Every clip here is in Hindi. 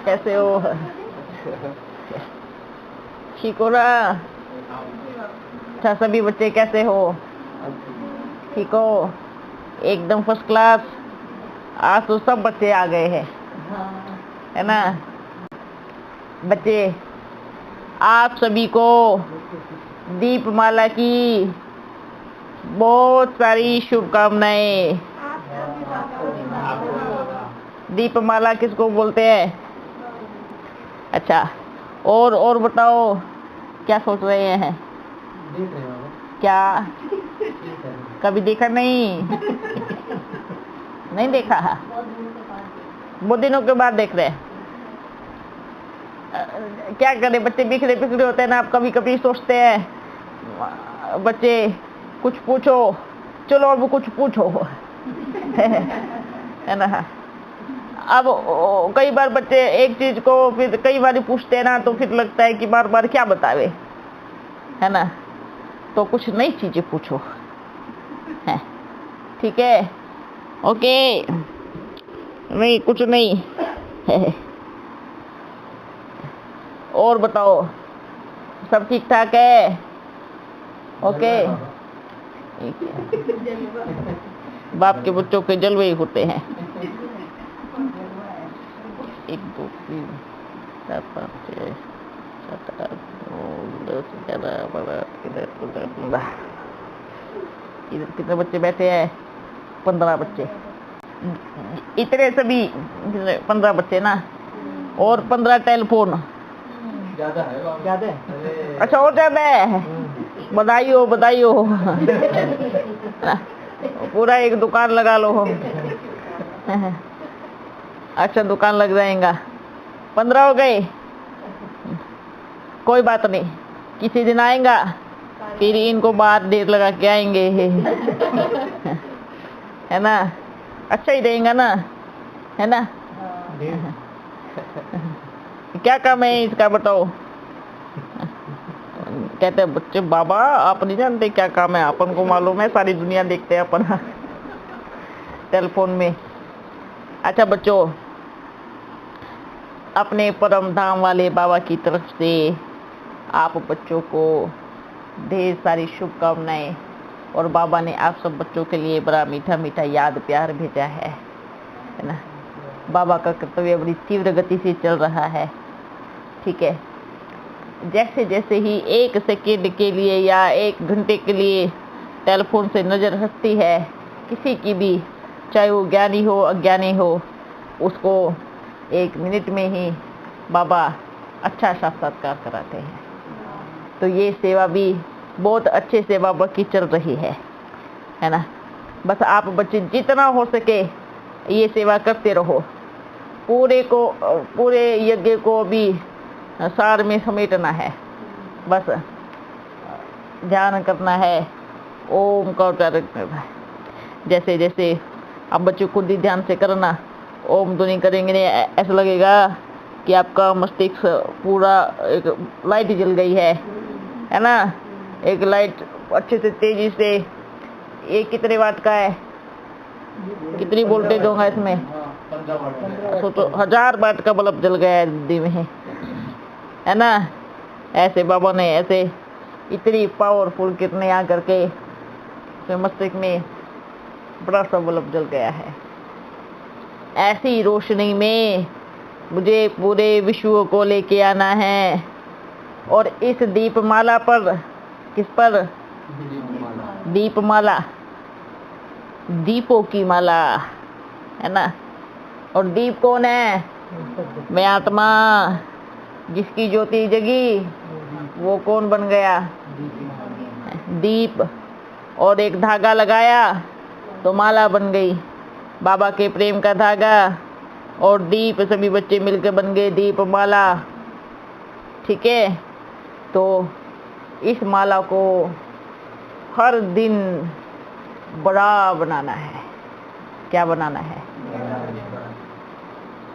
कैसे हो? ठीक हो ना? अच्छा, सभी बच्चे कैसे हो? ठीक हो? एकदम फर्स्ट क्लास। आज तो सब बच्चे आ गए हैं, है ना? बच्चे, आप सभी को दीपमाला की बहुत सारी शुभकामनाएं। दीपमाला किसको बोलते हैं? अच्छा, और बताओ, क्या सोच रहे हैं? क्या कभी देखा नहीं? नहीं देखा? बहुत दिनों के बाद देख रहे हैं। क्या करें, बच्चे बिखरे बिखरे होते हैं ना। आप कभी कभी सोचते हैं बच्चे कुछ पूछो, चलो अब कुछ पूछो। है ना? अब कई बार बच्चे एक चीज को फिर कई बार पूछते हैं ना, तो फिर लगता है कि बार बार क्या बतावे, है ना? तो कुछ नई चीजें पूछो, है? ठीक है? ओके, नहीं कुछ नहीं है। और बताओ, सब ठीक ठाक है? ओके। बाप के बच्चों के जलवे होते हैं। 1 2 3 4 5 6 7 8 9 10 11 12 इधर कितने बच्चे बैठे हैं? 15 बच्चे। इतने सभी 15 बच्चे ना, और 15 टेलीफोन। ज्यादा है? अच्छा, और ज्यादा है? बधाई हो, बधाई हो। पूरा एक दुकान लगा लो। अच्छा, दुकान लग जाएगा। 15 हो गए? कोई बात नहीं, किसी दिन आएगा फिर इनको बाहर देर लगा के आएंगे। है ना? अच्छा ही रहेगा ना, है ना? क्या काम है इसका बताओ? कहते हैं बच्चे, बाबा आप नहीं जानते क्या काम है? अपन को मालूम है, सारी दुनिया देखते हैं अपन टेलीफोन में। अच्छा बच्चों, अपने परम धाम वाले बाबा की तरफ से आप बच्चों को ढेर सारी शुभकामनाएं, और बाबा ने आप सब बच्चों के लिए बड़ा मीठा मीठा याद प्यार भेजा है ना? बाबा का कर्तव्य बड़ी तीव्र गति से चल रहा है, ठीक है? जैसे जैसे ही 1 सेकेंड के लिए या 1 घंटे के लिए टेलीफोन से नज़र हटती है किसी की भी, चाहे वो ज्ञानी हो अज्ञानी हो, उसको 1 मिनट में ही बाबा अच्छा साक्षात्कार कराते हैं। तो ये सेवा भी बहुत अच्छे से बाबा की चल रही है ना? बस आप बच्चे जितना हो सके ये सेवा करते रहो। पूरे यज्ञ को भी सार में समेटना है। बस ध्यान करना है, ओम का उच्चारण करना है। जैसे जैसे आप बच्चों खुद ही ध्यान से करना, ओम ध्वनि करेंगे नहीं, ऐसा लगेगा कि आपका मस्तिष्क पूरा एक लाइट जल गई है ना? एक लाइट अच्छे से तेजी से, ये कितने वाट का है? कितनी वोल्टेज होगा इसमें? तो 1000 वाट का बल्ब जल गया है दिल्ली में, है ना? ऐसे बाबा ने ऐसे इतनी पावरफुल कितने आ करके मस्तिष्क में बड़ा सा बल्ब जल गया है। ऐसी रोशनी में मुझे पूरे विश्व को लेके आना है, और इस दीपमाला पर, किस पर? दीपमाला, दीपों की माला, है ना? और दीप कौन है? मैं आत्मा, जिसकी ज्योति जगी वो कौन बन गया? दीप। और एक धागा लगाया तो माला बन गई, बाबा के प्रेम का धागा, और दीप सभी बच्चे मिलकर बन गए दीपमाला, ठीक है? तो इस माला को हर दिन बड़ा बनाना है। क्या बनाना है?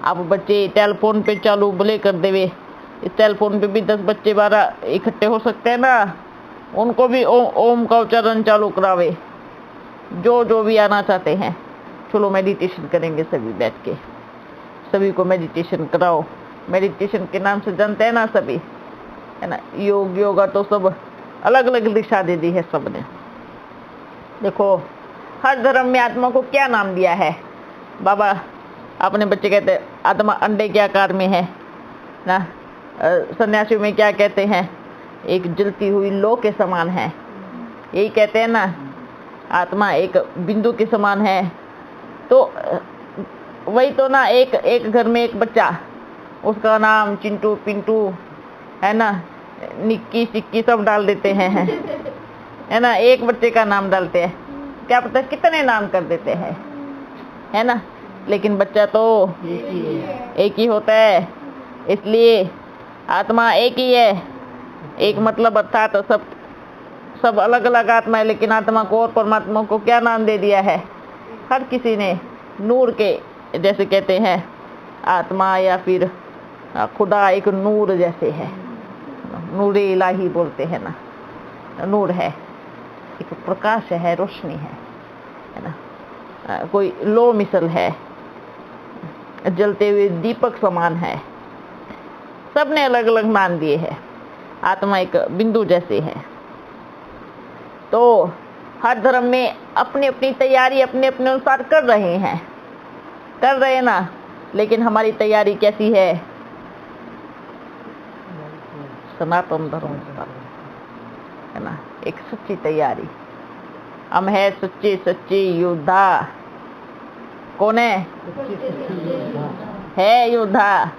आप बच्चे टेलीफोन पे चालू भले कर देवे, इस टेलीफोन पे भी 10 बच्चे 12 इकट्ठे हो सकते हैं ना, उनको भी ओम का उच्चारण चालू करावे, जो भी आना चाहते हैं। चलो मेडिटेशन करेंगे सभी बैठ के, सभी को मेडिटेशन कराओ, मेडिटेशन के नाम से जानते हैं ना सभी, है ना। योग योगा तो सब अलग अलग दिशा दे दी है सबने। देखो हर धर्म में आत्मा को क्या नाम दिया है। बाबा अपने बच्चे कहते हैं आत्मा अंडे के आकार में है ना। सन्यासियों में क्या कहते हैं, एक जलती हुई लौ के समान है। यही कहते हैं ना, आत्मा एक बिंदु के समान है। तो वही तो ना, एक घर में एक बच्चा, उसका नाम चिंटू पिंटू, है ना, निक्की सिक्की सब डाल देते हैं, है ना। एक बच्चे का नाम डालते हैं, क्या पता कितने नाम कर देते हैं, है ना। लेकिन बच्चा तो एक ही होता है। इसलिए आत्मा एक ही है। एक मतलब अर्थात तो सब अलग अलग आत्मा है, लेकिन आत्मा को और परमात्मा को क्या नाम दे दिया है। हर किसी ने नूर के, जैसे कहते हैं आत्मा या फिर खुदा एक नूर जैसे है, नूर इलाही बोलते हैं ना। नूर है, एक प्रकाश है, रोशनी है ना। कोई लो मिसल है, जलते हुए दीपक समान है। सबने अलग अलग नाम दिए हैं। आत्मा एक बिंदु जैसे है। तो हर धर्म में अपनी अपनी तैयारी अपने अपने अनुसार कर रहे हैं ना। लेकिन हमारी तैयारी कैसी है, सनातन धर्म है ना, एक सच्ची तैयारी। हम है सच्चे योद्धा। कौन है योद्धा।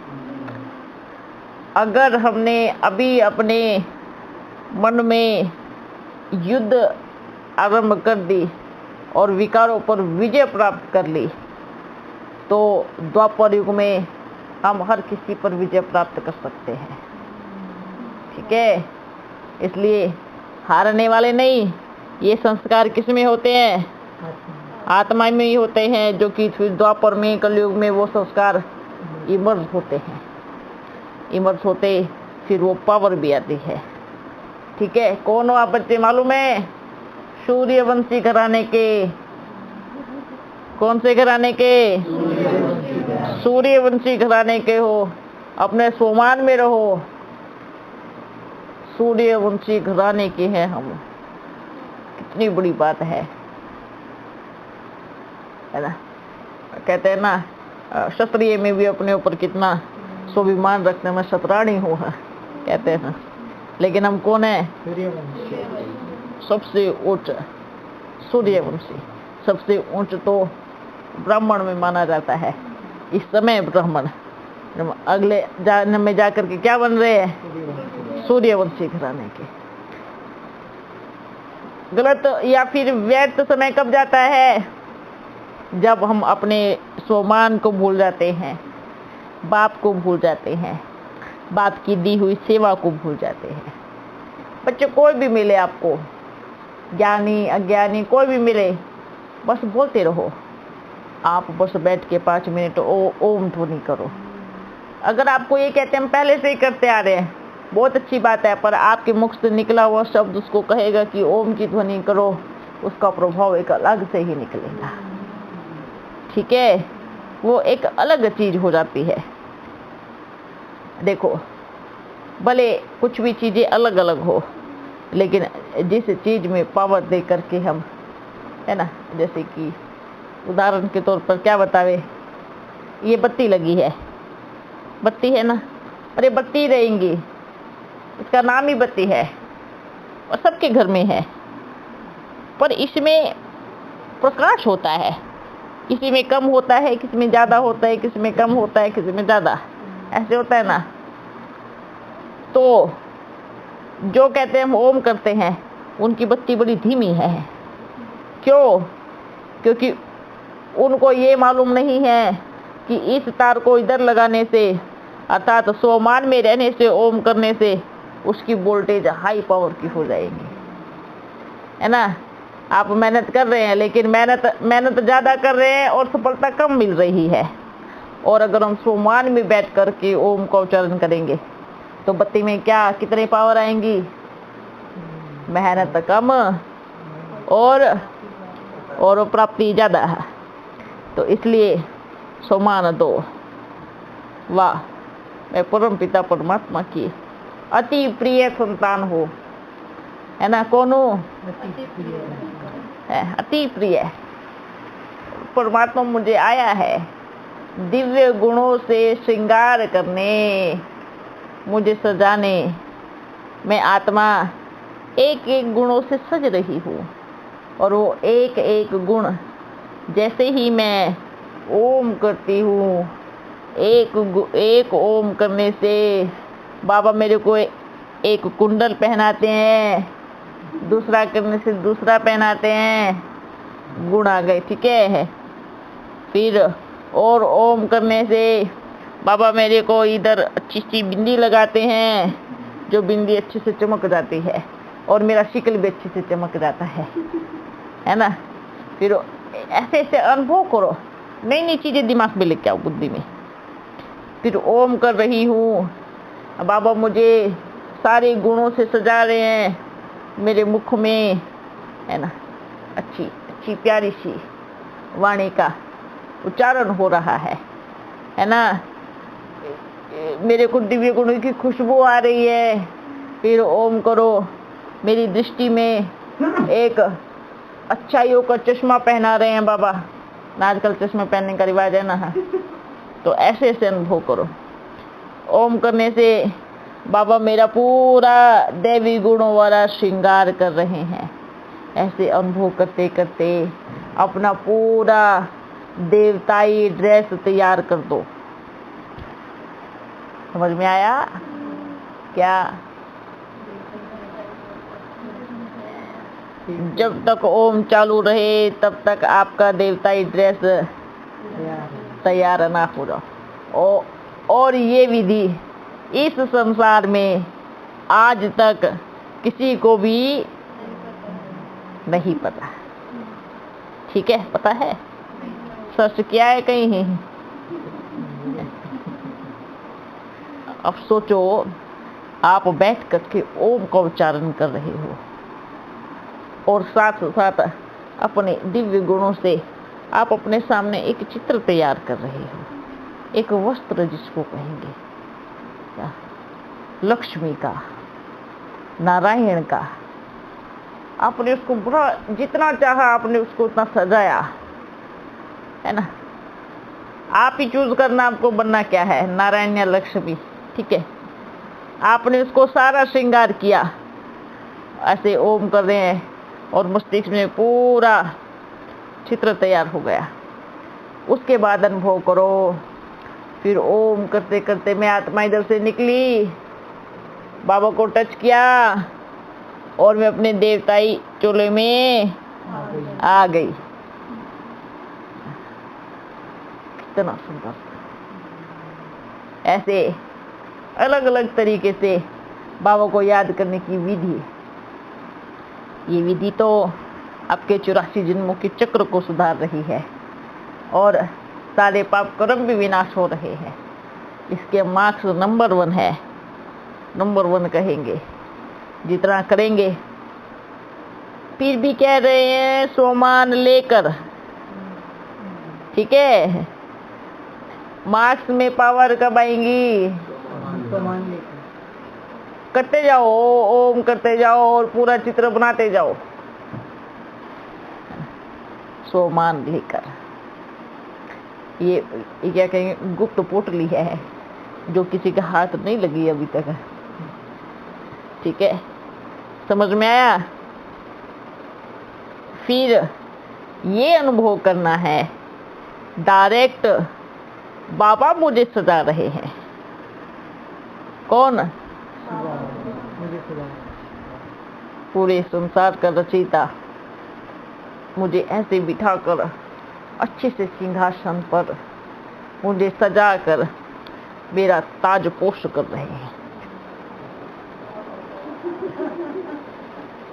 अगर हमने अभी अपने मन में युद्ध आरंभ कर दी और विकारों पर विजय प्राप्त कर ली, तो द्वापर युग में हम हर किसी पर विजय प्राप्त कर सकते हैं। ठीक है। इसलिए हारने वाले नहीं। ये संस्कार किस में होते हैं, आत्मा में ही होते हैं, जो कि फिर द्वापर में कलयुग में वो संस्कार इमर्ज होते हैं। इमर्ज होते फिर वो पावर भी आती है। ठीक है। कौन हो आप बच्चे मालूम है, सूर्यवंशी घराने के। कौन से घराने के, सूर्यवंशी घराने के हो। अपने सोमान में रहो, सूर्यवंशी घराने के हैं हम। कितनी बड़ी बात है ना। कहते हैं ना, क्षत्रिय में भी अपने ऊपर कितना स्वाभिमान रखने में शतरानी हूँ, कहते हैं ना। लेकिन हम कौन है, सबसे उच्च सूर्यवंशी। सबसे उच्च तो ब्राह्मण में माना जाता है इस समय। ब्राह्मण अगले जन्म में जाकर के क्या बन रहे हैं, सूर्यवंशी घराने के। गलत या फिर व्यर्थ समय कब जाता है, जब हम अपने स्वमान को भूल जाते हैं, बाप को भूल जाते हैं, बाप की दी हुई सेवा को भूल जाते हैं। बच्चे कोई भी मिले आपको, ज्ञानी अज्ञानी कोई भी मिले, बस बोलते रहो। आप बस बैठ के 5 मिनट ओम ध्वनि करो। अगर आपको ये कहते हैं हम पहले से ही करते आ रहे हैं, बहुत अच्छी बात है, पर आपके मुख से निकला हुआ शब्द उसको कहेगा कि ओम की ध्वनि करो, उसका प्रभाव एक अलग से ही निकलेगा। ठीक है। वो एक अलग चीज हो जाती है। देखो भले कुछ भी चीजें अलग अलग हो, लेकिन जिस चीज में पावर दे करके हम, है ना, जैसे कि उदाहरण के तौर पर क्या बतावे, ये बत्ती लगी है, बत्ती है ना, और ये बत्ती रहेंगी, इसका नाम ही बत्ती है और सबके घर में है। पर इसमें प्रकाश होता है, किसी में कम होता है, किसी में ज्यादा होता है, किसी में कम होता है, किसी में ज्यादा, ऐसे होता है ना। तो जो कहते हैं हम ओम करते हैं, उनकी बत्ती बड़ी धीमी है। क्यों? क्योंकि उनको ये मालूम नहीं है कि इस तार को इधर लगाने से, अर्थात स्वमान में रहने से, ओम करने से उसकी वोल्टेज हाई पावर की हो जाएगी, है ना। आप मेहनत कर रहे हैं, लेकिन मेहनत ज्यादा कर रहे हैं और सफलता कम मिल रही है। और अगर हम स्वमान में बैठ करके ओम का उच्चारण करेंगे तो बत्ती में क्या, कितने पावर आएंगी, मेहनत कम और प्राप्ति ज्यादा है। तो इसलिए स्वमान दो। वाह, मैं परम पिता परमात्मा की अति प्रिय संतान हूँ, है ना। कौन हूँ? अति प्रिय। परमात्मा मुझे आया है दिव्य गुणों से श्रृंगार करने, मुझे सजाने। मैं आत्मा एक एक गुणों से सज रही हूँ, और वो एक एक गुण जैसे ही मैं ओम करती हूँ, एक ओम करने से बाबा मेरे को एक कुंडल पहनाते हैं, दूसरा करने से दूसरा पहनाते हैं, गुण आ गए, ठीक है। फिर और ओम करने से बाबा मेरे को इधर अच्छी सी बिंदी लगाते हैं, जो बिंदी अच्छे से चमक जाती है, और मेरा शिकल भी अच्छे से चमक जाता है ना। फिर ऐसे ऐसे अनुभव करो, नई नई चीजें दिमाग में लेके आओ, बुद्धि में। फिर ओम कर रही हूँ, बाबा मुझे सारे गुणों से सजा रहे हैं, मेरे मुख में, है ना, अच्छी अच्छी प्यारी सी वाणी का उच्चारण हो रहा है ना। मेरे को दिव्य गुणों की खुशबू आ रही है। फिर ओम करो, मेरी दृष्टि में एक अच्छाइयों का चश्मा पहना रहे हैं बाबा। आजकल चश्मे पहनने का रिवाज है ना, तो ऐसे ऐसे अनुभव करो। ओम करने से बाबा मेरा पूरा देवी गुणों वाला श्रृंगार कर रहे हैं। ऐसे अनुभव करते करते अपना पूरा देवताई ड्रेस तैयार कर दो। समझ में आया क्या? जब तक ओम चालू रहे तब तक आपका देवताई ड्रेस तैयार ना हो जाओ। और ये विधि इस संसार में आज तक किसी को भी नहीं पता, ठीक है? पता है? सर्च किया है कहीं? अब सोचो, आप बैठ करके ओम का उच्चारण कर रहे हो, और साथ साथ अपने दिव्य गुणों से आप अपने सामने एक चित्र तैयार कर रहे हो, एक वस्त्र जिसको कहेंगे लक्ष्मी का, नारायण का। आपने उसको पूरा जितना चाहा आपने उसको उतना सजाया, है ना। आप ही चूज करना आपको बनना क्या है, नारायण या लक्ष्मी, ठीक है। आपने उसको सारा श्रृंगार किया, ऐसे ओम कर रहे हैं, और मस्तिष्क में पूरा चित्र तैयार हो गया। उसके बाद अनुभव करो। फिर ओम करते करते मैं आत्मा इधर से निकली, बाबा को टच किया, और मैं अपने देवताई चोले में आ गई। कितना सुंदर। ऐसे अलग अलग तरीके से बाबा को याद करने की विधि। ये विधि तो आपके 84 जन्मों के चक्र को सुधार रही है, और सारे पाप कर्म भी विनाश हो रहे हैं। इसके मार्क्स नंबर 1 है, नंबर 1 कहेंगे जितना करेंगे। फिर भी कह रहे हैं सोमान लेकर, ठीक है। मार्क्स में पावर कब आएंगी? करते जाओ, ओम करते जाओ, और पूरा चित्र बनाते जाओ सोमान लेकर। ये क्या कहेंगे, गुप्त पोटली है जो किसी के हाथ नहीं लगी अभी तक, ठीक है। समझ में आया? फिर ये अनुभव करना है, डायरेक्ट बाबा मुझे सजा रहे हैं। कौन? पूरे संसार का रचयिता मुझे ऐसे बिठाकर अच्छे से सिंहासन पर मुझे सजा कर मेरा ताज पोष कर रहे हैं,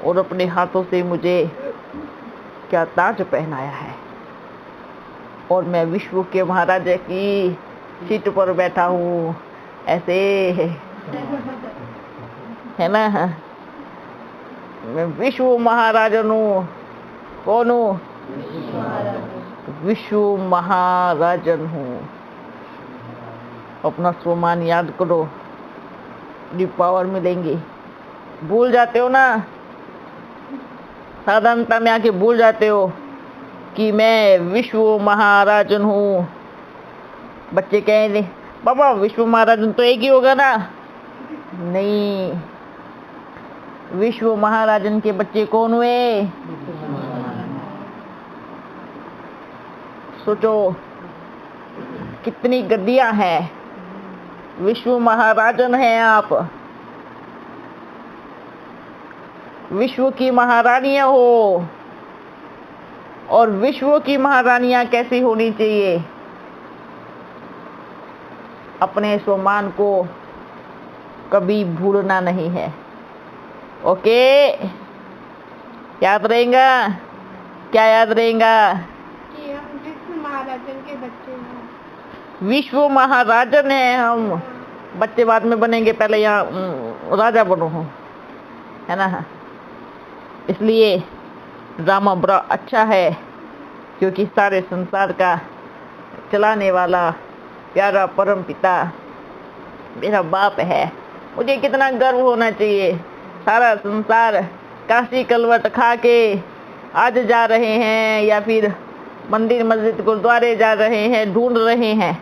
और अपने हाथों से मुझे क्या ताज पहनाया है, और मैं विश्व के महाराजा की सीट पर बैठा हूँ, ऐसे है ना। मैं विश्व महाराजन हूँ। कौन हूँ? विश्व महाराजन हूँ। अपना स्वमान याद करो, दी पावर मिलेंगी। भूल जाते हो ना, साधारणता में आके भूल जाते हो कि मैं विश्व महाराजन हूँ। बच्चे कहेंगे बाबा विश्व महाराजन तो एक ही होगा ना? नहीं, विश्व महाराजन के बच्चे कौन हुए? सोचो कितनी गद्दियां हैं। विश्व महाराजन हैं आप, विश्व की महारानियां हो। और विश्व की महारानियां कैसी होनी चाहिए? अपने स्वमान को कभी भूलना नहीं है। ओके, याद रहेगा? क्या याद रहेगा? कि हम विश्व महाराजन के बच्चे हैं। विश्व महाराजन हैं हम। बच्चे बाद में बनेंगे, पहले यहाँ राजा बनो हो, है ना? इसलिए ड्रामा बड़ा अच्छा है, क्योंकि सारे संसार का चलाने वाला प्यारा परम पिता मेरा बाप है। मुझे कितना गर्व होना चाहिए। सारा संसार काशी कलवट खा के आज जा रहे हैं, या फिर मंदिर मस्जिद गुरुद्वारे जा रहे हैं, ढूंढ रहे हैं,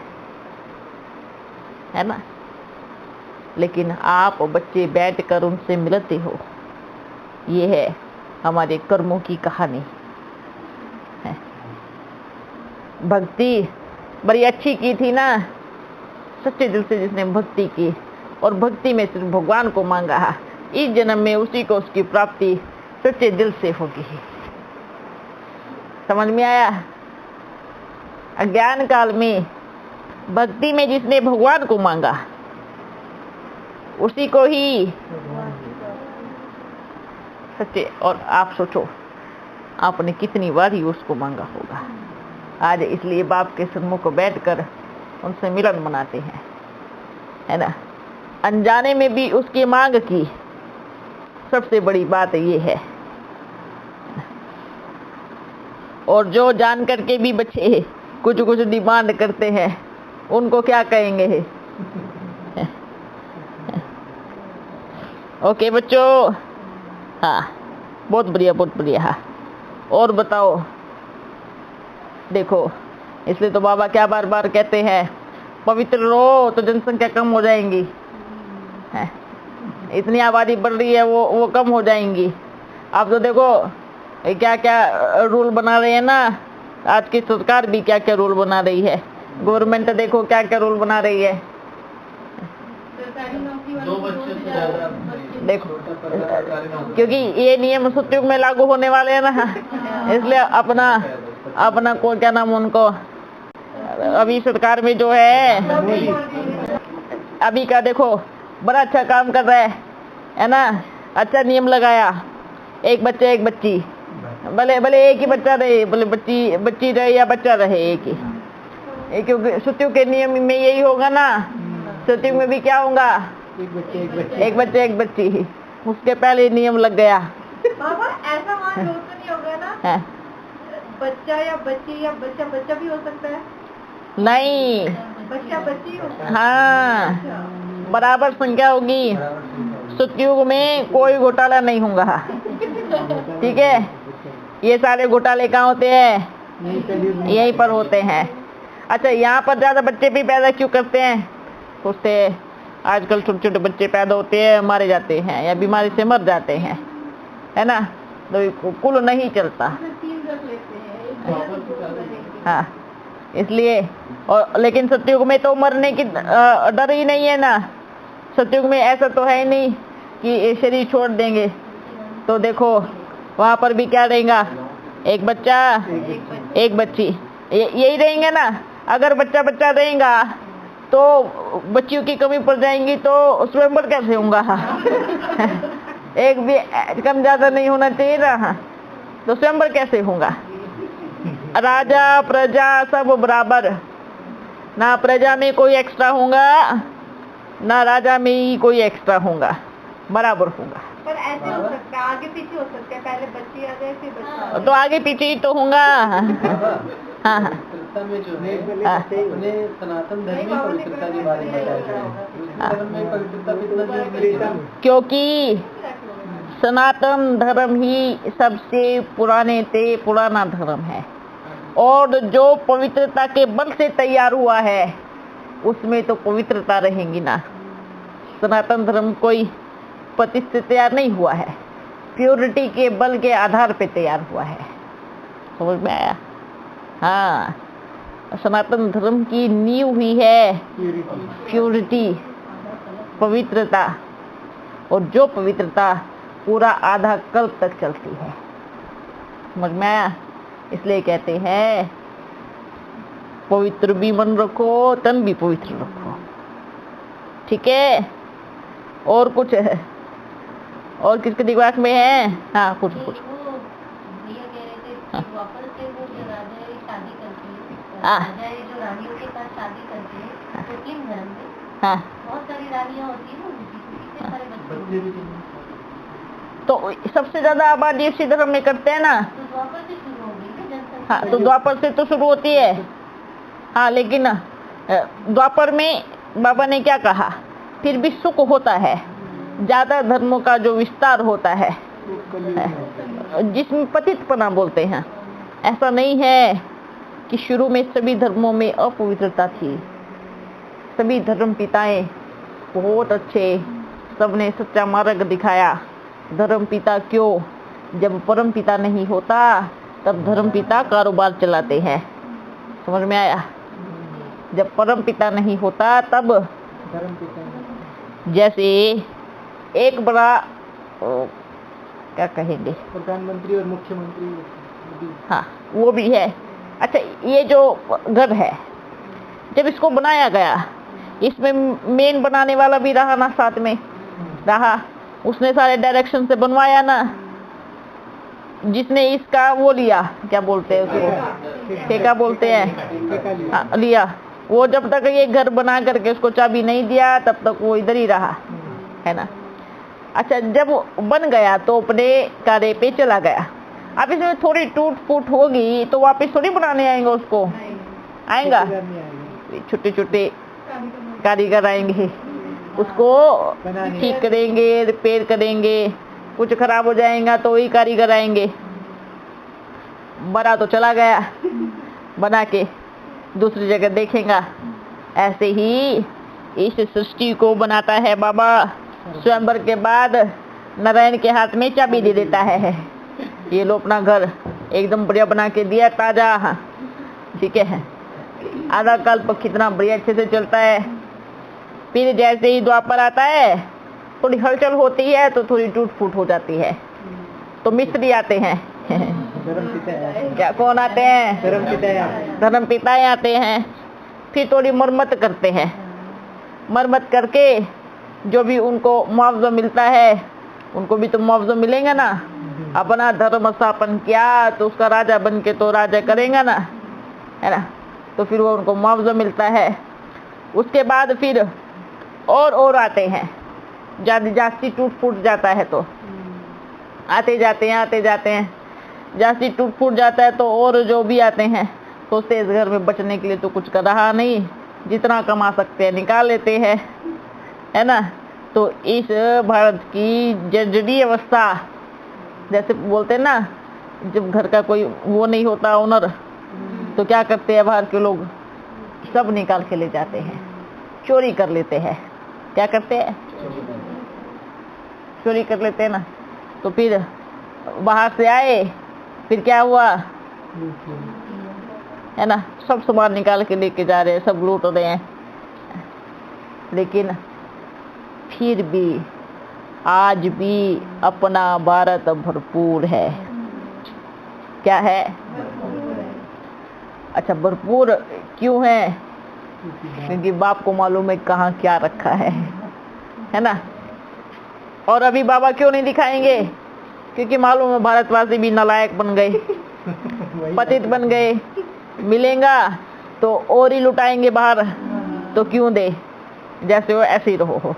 है ना? लेकिन आप बच्चे बैठकर उनसे मिलते हो। ये है हमारे कर्मों की कहानी है। भक्ति बड़ी अच्छी की थी ना, सच्चे दिल से जिसने भक्ति की और भक्ति में सिर्फ भगवान को मांगा, इस जन्म में उसी को उसकी प्राप्ति सच्चे दिल से होगी। समझ में आया? अज्ञान काल में भक्ति में जिसने भगवान को मांगा, उसी को ही सच्चे। और आप सोचो आपने कितनी बार ही उसको मांगा होगा। आज इसलिए बाप के सन्मुख बैठकर उनसे मिलन मनाते हैं, है ना? अनजाने में भी उसकी मांग की। सबसे बड़ी बात ये है। और जो जान करके भी बच्चे कुछ कुछ डिमांड करते हैं, उनको क्या कहेंगे? ओके बच्चों, हाँ बहुत बढ़िया, बहुत बढ़िया। हाँ और बताओ। देखो, इसलिए तो बाबा क्या बार बार कहते हैं, पवित्र रहो तो जनसंख्या कम हो जाएंगी। है, इतनी आबादी बढ़ रही है, वो कम हो जाएंगी। आप तो देखो क्या क्या रूल बना रहे हैं ना, आज की सरकार भी क्या क्या रूल बना रही है। गवर्नमेंट देखो क्या क्या रूल बना रही है। देखो, क्योंकि ये नियम सतयुग में लागू होने वाले हैं ना, इसलिए अपना को क्या नाम, उनको अभी सरकार में जो है अभी का देखो बड़ा अच्छा काम कर रहा है ना? अच्छा नियम लगाया, एक बच्चा एक बच्ची, भले एक ही बच्चा रहे, भले बच्ची रहे या बच्चा रहे, एक ही। क्योंकि सतयुग के नियम में यही होगा ना। सतयुग में भी क्या होगा? एक बच्चे एक बच्ची। उसके पहले नियम लग गया। बाबा ऐसा मान लो तो नहीं होगा ना? है? बच्चा या बच्ची या बच्चा बच्चा भी हो सकता है? नहीं, बच्चा बच्ची हो सकता है। हाँ, बराबर संख्या होगी। सतयुग में कोई घोटाला नहीं होगा, ठीक है? ये सारे घोटाले कहाँ होते हैं? यहीं पर होते हैं। अच्छा, यहाँ पर ज्यादा बच्चे भी पैदा क्यों करते हैं? उससे आजकल छोटे छोटे बच्चे पैदा होते हैं, मारे जाते हैं या बीमारी से मर जाते हैं, है ना? तो कुल नहीं चलता। हाँ, इसलिए। और लेकिन सतयुग में तो मरने की डर ही नहीं है ना। सतयुग में ऐसा तो है ही नहीं कि ये शरीर छोड़ देंगे। तो देखो वहाँ पर भी क्या रहेगा? एक बच्चा एक बच्ची, यही रहेंगे ना। अगर बच्चा बच्चा रहेगा तो बच्चियों की कमी पड़ जाएंगी, तो स्वयंवर कैसे होगा? एक भी कम ज्यादा नहीं होना चाहिए ना, तो स्वयंवर कैसे होगा? राजा प्रजा सब बराबर, ना प्रजा में कोई एक्स्ट्रा होगा ना राजा में ही कोई एक्स्ट्रा होगा, बराबर होगा। पर ऐसे हो सकता है, आगे पीछे हो सकता है, पहले बच्ची आ जाए फिर बच्चा। तो आगे पीछे ही तो होगा। हाँ हाँ, पवित्रता में जो है अपने सनातन धर्म में पवित्रता के बारे में बताया गया है। दूसरे धर्म में पवित्रता पे इतना जोर नहीं है। क्योंकि सनातन धर्म ही सबसे पुराना धर्म है, और जो पवित्रता के बल से तैयार हुआ है उसमें तो पवित्रता रहेगी ना। सनातन धर्म कोई पतित से तैयार नहीं हुआ है, प्योरिटी के बल के आधार पे तैयार हुआ है। समझ में आया? हाँ, सनातन धर्म की नींव ही है प्योरिटी, पवित्रता, और जो पवित्रता पूरा आधा कल्प तक चलती है। समझ में आया? इसलिए कहते हैं पवित्र भी मन रखो, तन भी पवित्र रखो। ठीक है? और कुछ है? और किसके दिमाग में है? हाँ, कुछ भैया कह रहे थे कि द्वापर से वो जो राजा शादी करते हैं, हाँ। राजा ये जो रानियों के साथ शादी करते हैं, तो किन धर्म में हाँ, बहुत सारी रानियां होती है ना, कितने सारे बच्चे होते हैं। तो सबसे ज्यादा आबादी इसी धर्म में करते हैं ना। तो द्वापर से शुरू हो गई ना जनसंख्या। हाँ, तो द्वापर से तो शुरू होती है। हाँ, लेकिन द्वापर में बाबा ने क्या कहा, फिर भी सुख होता है, ज्यादा धर्मों का जो विस्तार होता है, जिसमें पतितपना बोलते हैं। ऐसा नहीं है कि शुरू में सभी धर्मों में अपवित्रता थी। सभी धर्म पिताएं बहुत अच्छे, सबने सच्चा मार्ग दिखाया। धर्म पिता क्यों? जब परम पिता नहीं होता तब धर्म पिता कारोबार चलाते हैं। समझ में आया? जब परम पिता नहीं होता तब धर्म पिता जैसे एक बड़ा क्या कहेंगे, प्रधानमंत्री और मुख्यमंत्री। हाँ, वो भी है। अच्छा, ये जो घर है, जब इसको बनाया गया, इसमें मेन बनाने वाला भी रहा ना, साथ में रहा। उसने सारे डायरेक्शन से बनवाया ना। जिसने इसका वो लिया, क्या बोलते हैं उसको, ठेका बोलते हैं। हाँ, लिया। वो जब तक ये घर बना करके उसको चाबी नहीं दिया तब तक वो इधर ही रहा, है ना। अच्छा, जब बन गया तो अपने कार्य पे चला गया। अब इसमें थोड़ी टूट फूट होगी तो वापस थोड़ी बनाने आएंगे उसको, आएगा। छोटे छोटे कारीगर आएंगे, उसको ठीक करेंगे, रिपेयर करेंगे। कुछ खराब हो जाएगा तो वही कारीगर आएंगे। बना तो चला गया, बना के दूसरी जगह देखेगा। ऐसे ही इस सृष्टि को बनाता है बाबा। स्वयंवर के बाद नारायण के हाथ में चाबी दे देता है। ये लो अपना घर एकदम बढ़िया बना के दिया, ताजा। ठीक है, आधा कल्प कितना बढ़िया अच्छे से चलता है। फिर जैसे ही द्वापर आता है, थोड़ी हलचल होती है तो थोड़ी टूट फूट हो जाती है, तो मिस्त्री आते हैं। क्या, कौन आते हैं? धर्म पिताएं आते हैं। फिर थोड़ी मरम्मत करते हैं। मरम्मत करके जो भी उनको मुआवजा मिलता है, उनको भी तो मुआवजा मिलेगा ना। अपना धर्म स्थापन किया तो उसका राजा बन के तो राजा करेगा ना, है ना। तो फिर वो उनको मुआवजा मिलता है। उसके बाद फिर और आते हैं। जास्ती टूट फूट जाता है तो आते जाते हैं। जास्ती टूट फूट जाता है तो और जो भी आते हैं सोचते इस घर में बचने के लिए तो कुछ कर रहा नहीं, जितना कमा सकते हैं निकाल लेते हैं, है ना। तो इस भारत की जर्जरी अवस्था, जैसे बोलते हैं ना, जब घर का कोई वो नहीं होता ओनर, तो क्या करते हैं बाहर के लोग, सब निकाल के ले जाते हैं, चोरी कर लेते हैं। क्या करते हैं? चोरी कर लेते हैं ना। तो फिर बाहर से आए, फिर क्या हुआ, है ना, सब सामान निकाल के लेके जा रहे हैं, सब लूट रहे हैं। लेकिन फिर भी आज भी अपना भारत भरपूर है। क्या है? अच्छा, भरपूर क्यों है? क्योंकि बाप को मालूम है कहाँ क्या रखा है ना। और अभी बाबा क्यों नहीं दिखाएंगे? क्योंकि मालूम है भारतवासी भी नालायक बन गए, पतित बन गए। मिलेगा तो और ही लुटाएंगे बाहर, तो क्यों दे, जैसे हो ऐसे ही रहो।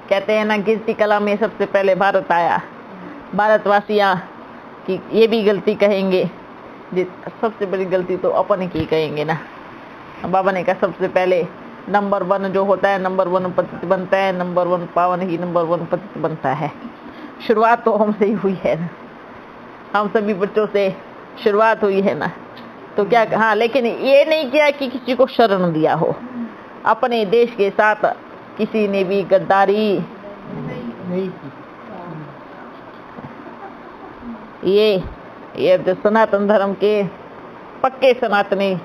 कहते हैं ना, गिरती कला में सबसे पहले भारत आया। भारतवासियाँ कि ये भी गलती कहेंगे सबसे बड़ी गलती तो अपन की कहेंगे ना। बाबा ने कहा सबसे पहले नंबर 1 जो होता है, नंबर 1 पतित बनता है, नंबर 1 पावन ही नंबर 1 पतित बनता है। शुरुआत तो हमसे ही हुई है ना, हम सभी बच्चों से शुरुआत हुई है ना। तो क्या, हाँ, लेकिन ये नहीं किया कि किसी को शरण दिया हो। अपने देश के साथ किसी ने भी गद्दारी नहीं की। ये जो सनातन धर्म के पक्के सनातनी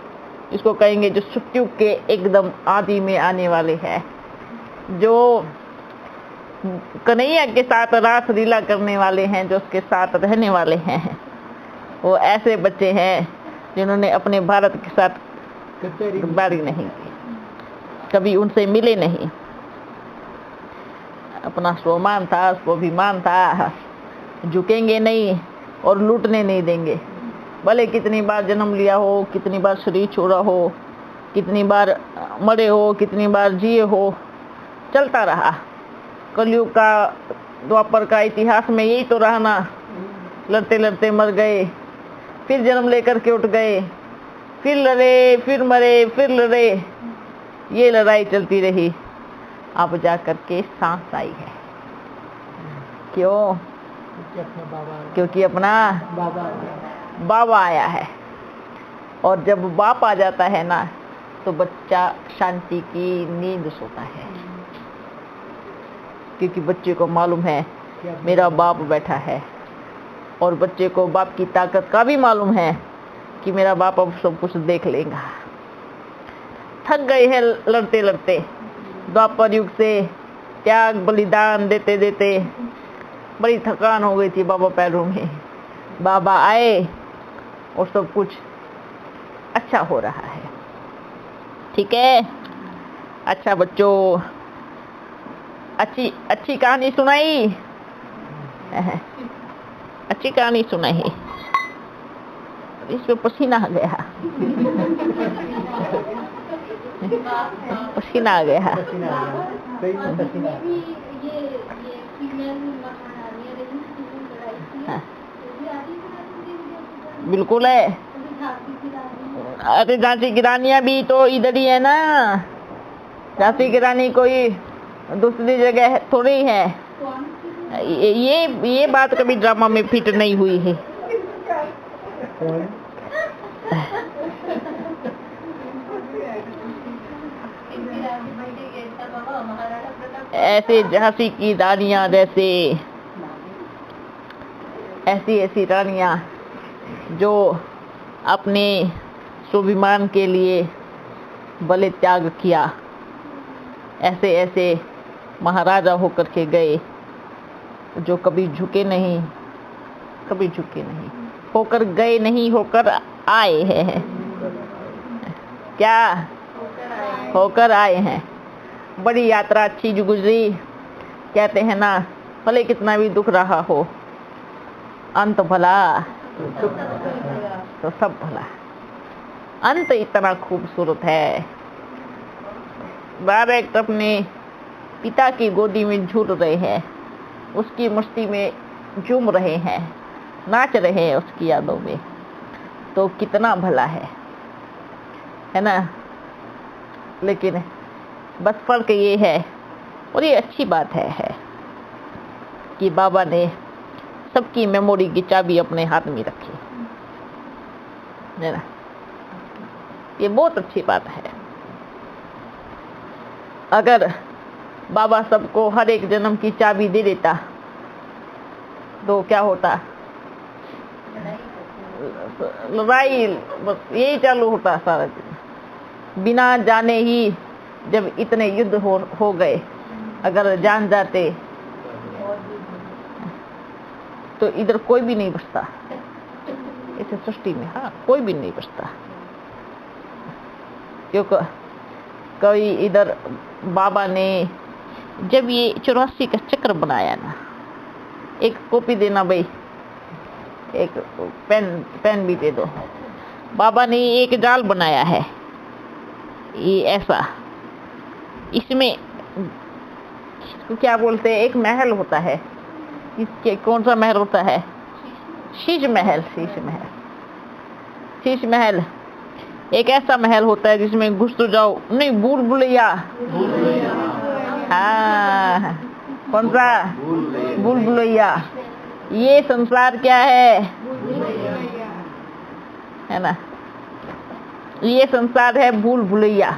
इसको कहेंगे, जो सतयुग के एकदम आदि में आने वाले हैं, जो कन्हैया के साथ रास लीला करने वाले हैं, जो उसके साथ रहने वाले हैं, वो ऐसे बच्चे हैं जिन्होंने अपने भारत के साथ गद्दारी नहीं की, कभी उनसे मिले नहीं। अपना स्वाभिमान था, स्वाभिमान था, झुकेंगे नहीं और लूटने नहीं देंगे। भले कितनी बार जन्म लिया हो, कितनी बार शरीर छोड़ा हो, कितनी बार मरे हो, कितनी बार जिए हो, चलता रहा। कलयुग का, द्वापर का इतिहास में यही तो रहा ना, लड़ते लड़ते मर गए, फिर जन्म लेकर के उठ गए, फिर लड़े, फिर मरे, फिर लड़े, ये लड़ाई चलती रही। अब जाकर के सांस आई है। क्यों? क्योंकि अपना बाबा आया है। और जब बाप आ जाता है ना, तो बच्चा शांति की नींद सोता है, क्योंकि बच्चे को मालूम है मेरा बाप बैठा है। और बच्चे को बाप की ताकत का भी मालूम है कि मेरा बाप अब सब कुछ देख लेगा। थक गए हैं लड़ते लड़ते, द्वापर युग से त्याग बलिदान देते देते बड़ी थकान हो गई थी बाबा पैरों में। बाबा आए और सब कुछ अच्छा हो रहा है। ठीक है? अच्छा बच्चों, अच्छी कहानी सुनाई, अच्छी कहानी सुनाई। इसमें पसीना आ गया, पसीना आ गया। बिल्कुल है। अरे झांसी की रानियां भी तो इधर ही है ना। झांसी की रानी कोई दूसरी जगह थोड़ी है। ये बात कभी ड्रामा में फिट नहीं हुई है। ऐसे झांसी की रानियां, जैसे ऐसी रानियां जो अपने स्वाभिमान के लिए बलि त्याग किया, ऐसे महाराजा होकर के गए, जो कभी झुके नहीं, होकर गए नहीं, होकर आए हैं। क्या होकर आए हैं? बड़ी यात्रा अच्छी जो गुजरी। कहते हैं ना, भले कितना भी दुख रहा हो, अंत भला तो सब भला। अंत इतना खूबसूरत है। बालक अपने पिता की गोदी में झूल रहे हैं, उसकी मस्ती में झूम रहे हैं, नाच रहे हैं उसकी यादों में, तो कितना भला है ना। लेकिन बस फर्क ये है, और ये अच्छी बात है कि बाबा ने सबकी मेमोरी की चाबी अपने हाथ में रखी है ना। ये बहुत अच्छी बात है। अगर बाबा सबको हर एक जन्म की चाबी दे देता तो क्या होता? लड़ाई बस यही चालू होता सारा दिन, बिना जाने ही। जब इतने युद्ध हो गए, अगर जान जाते तो इधर कोई भी नहीं बचता, इस सृष्टि में। हाँ, कोई भी नहीं बचता, क्योंकि कोई इधर बाबा ने जब ये 84 का चक्र बनाया ना, एक कॉपी देना भाई, एक पेन भी दे दो। बाबा ने एक जाल बनाया है, ये ऐसा, इसमें क्या बोलते हैं, एक महल होता है। इसके कौन सा महल होता है? शीश महल। शीश महल एक ऐसा महल होता है जिसमें घुस तो जाओ, नहीं भूल भुलैया। हाँ, कौन सा? भूल भुलैया। ये संसार क्या है ना? ये संसार है भूल भुलैया।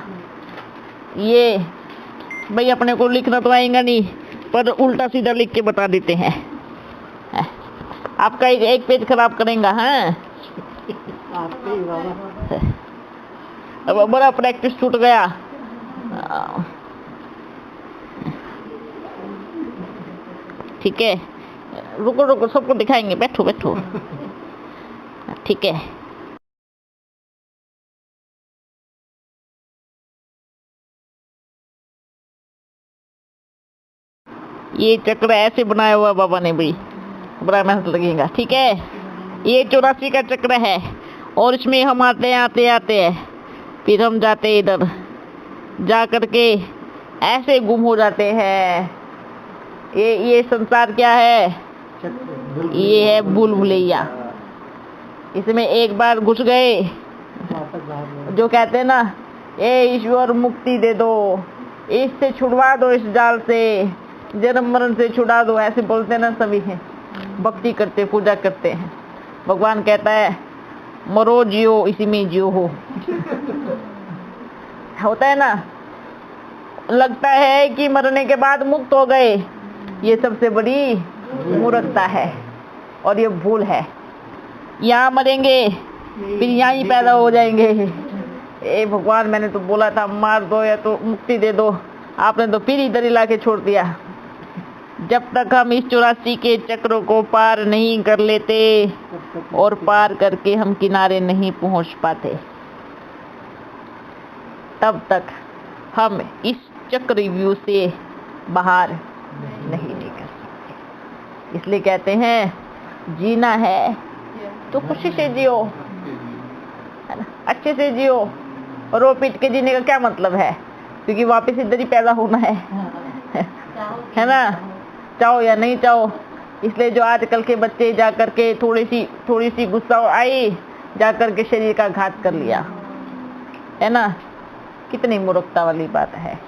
ये भाई अपने को लिखना तो आएगा नहीं, पर उल्टा सीधा लिख के बता देते हैं। आपका एक पेज खराब करेंगे। हाँ, अब बड़ा प्रैक्टिस छूट गया। ठीक है, रुको रुको, सबको दिखाएंगे। बैठो बैठो। ठीक है, ये चक्र ऐसे बनाया हुआ बाबा ने भी, बड़ा मेहनत लगेगा। ठीक है, ये 84 का चक्र है और इसमें हम आते हैं, फिर हम जाते इधर, जा करके ऐसे गुम हो जाते हैं। ये संसार क्या है? ये है भूल भुलैया। इसमें एक बार घुस गए, जो कहते हैं ना, ए ईश्वर मुक्ति दे दो, इससे छुड़वा दो, इस जाल से, जन्म मरण से छुड़ा दो, ऐसे बोलते हैं ना सभी हैं, भक्ति करते, पूजा करते हैं। भगवान कहता है मरो जियो, इसी में जियो हो। होता है ना, लगता है कि मरने के बाद मुक्त हो गए, ये सबसे बड़ी मूर्खता है और ये भूल है। यहाँ मरेंगे फिर यहाँ ही पैदा हो जाएंगे। ए भगवान, मैंने तो बोला था मार दो या तो मुक्ति दे दो, आपने तो फिर इधर ही ला के छोड़ दिया। जब तक हम इस 84 के चक्रों को पार नहीं कर लेते और पार करके हम किनारे नहीं पहुंच पाते, तब तक हम इस चक्रव्यूह से बाहर नहीं निकल सकते। इसलिए कहते हैं जीना है तो खुशी से जियो, है ना, अच्छे से जियो। रो पीट के जीने का क्या मतलब है? क्योंकि वापस इधर ही पैदा होना है ना, चाहो या नहीं चाहो। इसलिए जो आजकल के बच्चे जा करके थोड़ी सी गुस्सा आई, जा करके शरीर का घात कर लिया, है ना, कितनी मूर्खता वाली बात है।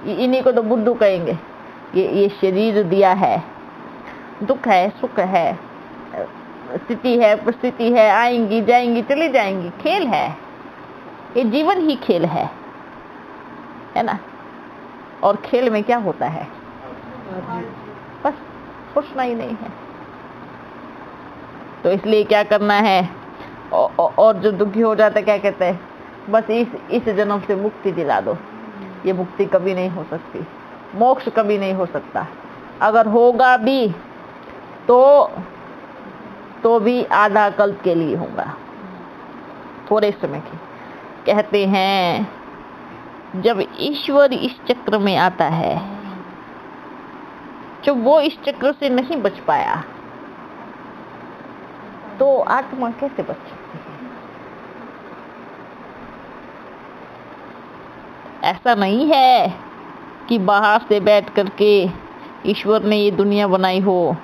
इन्हीं को तो बुद्धू कहेंगे। ये शरीर दिया है, दुख है, सुख है, स्थिति है, परिस्थिति है, आएंगी जाएंगी चली जाएंगी, खेल है, ये जीवन ही खेल है ना। और खेल में क्या होता है? बस कुछ नहीं है। तो इसलिए क्या करना है? और जो दुखी हो जाता है क्या कहते हैं? बस इस जन्म से मुक्ति दिला दो। ये मुक्ति कभी नहीं हो सकती, मोक्ष कभी नहीं हो सकता। अगर होगा भी तो भी आधा कल्प के लिए होगा, थोड़े समय के। कहते हैं जब ईश्वर इस चक्र में आता है, जब वो इस चक्र से नहीं बच पाया, तो आत्मा कैसे बच सकती है? ऐसा नहीं है कि बाहर से बैठ करके ईश्वर ने ये दुनिया बनाई हो,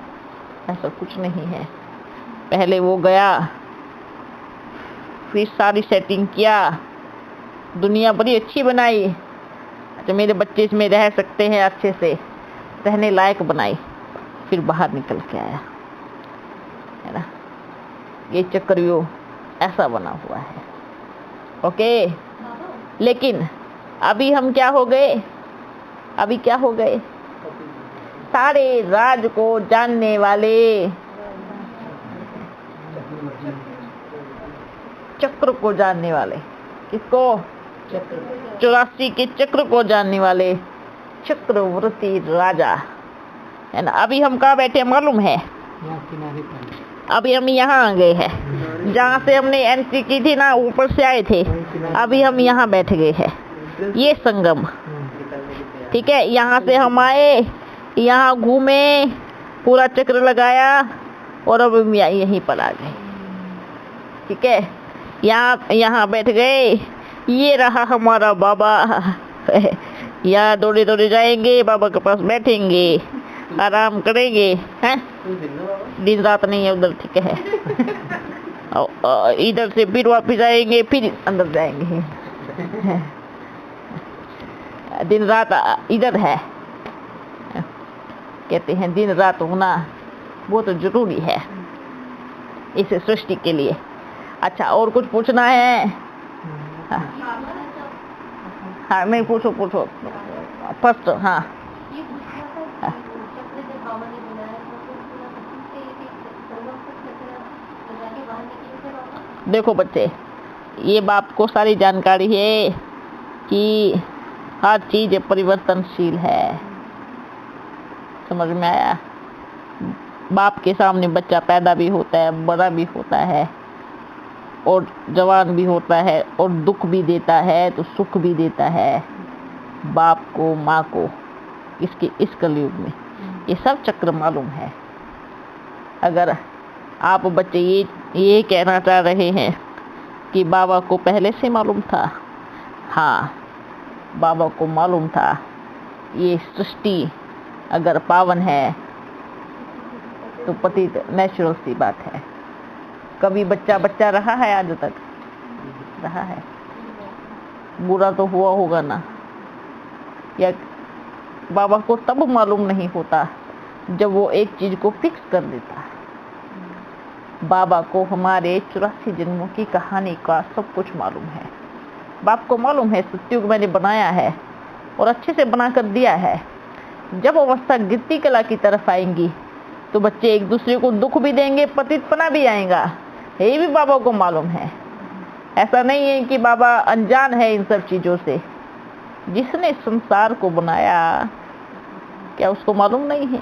ऐसा कुछ नहीं है। पहले वो गया, फिर सारी सेटिंग किया, दुनिया बड़ी अच्छी बनाई, अच्छा मेरे बच्चे इसमें रह सकते हैं, अच्छे से रहने लायक बनाई, फिर बाहर निकल के आया, है ना। ये चक्रव्यूह ऐसा बना हुआ है। ओके, लेकिन अभी हम क्या हो गए? अभी क्या हो गए? सारे राज को जानने वाले, चक्र को जानने वाले। किसको? 84 के चक्र को जानने वाले चक्रवर्ती राजा, है ना। अभी हम कहाँ बैठे मालूम है? अभी हम यहाँ आ गए हैं, जहाँ से हमने एंट्री की थी ना, ऊपर से आए थे, अभी हम यहाँ बैठ गए हैं। ये संगम, ठीक है। यहाँ से हम आए, यहाँ घूमे, पूरा चक्र लगाया और अब हम यहीं पर आ गए, ठीक है। यहाँ बैठ गए। ये रहा हमारा बाबा। यहाँ दौड़े दौड़े जाएंगे, बाबा के पास बैठेंगे, आराम करेंगे, हैं। दिन रात नहीं है उधर, ठीक है। इधर से फिर वापिस आएंगे, फिर अंदर जाएंगे। दिन रात इधर है, कहते हैं दिन रात होना वो तो जरूरी है इस सृष्टि के लिए। अच्छा, और कुछ पूछना है? हाँ नहीं, पूछो पूछो फर्स्ट। हाँ देखो बच्चे, ये बाप को सारी जानकारी है कि हर चीज परिवर्तनशील है। समझ में आया? बाप के सामने बच्चा पैदा भी होता है, बड़ा भी होता है, और जवान भी होता है, और दुख भी देता है तो सुख भी देता है बाप को, माँ को। इस कलयुग में ये सब चक्र मालूम है। अगर आप बच्चे ये कहना चाह रहे हैं कि बाबा को पहले से मालूम था, हाँ बाबा को मालूम था। ये सृष्टि अगर पावन है तो पतित नेचुरल सी बात है। कभी बच्चा रहा है आज तक? रहा है? बुरा तो हुआ होगा ना? या बाबा को तब मालूम नहीं होता जब वो एक चीज को फिक्स कर देता। बाबा को हमारे 84 जन्मों की कहानी का सब कुछ मालूम है। बाप को मालूम है सत्युग मैंने बनाया है और अच्छे से बना कर दिया है। जब अवस्था गिरती कला की तरफ आएंगी तो बच्चे एक दूसरे को दुख भी देंगे, पतितपना भी आएगा। ये भी बाबा को मालूम है। ऐसा नहीं है कि बाबा अनजान है इन सब चीजों से। जिसने संसार को बनाया क्या उसको मालूम नहीं है?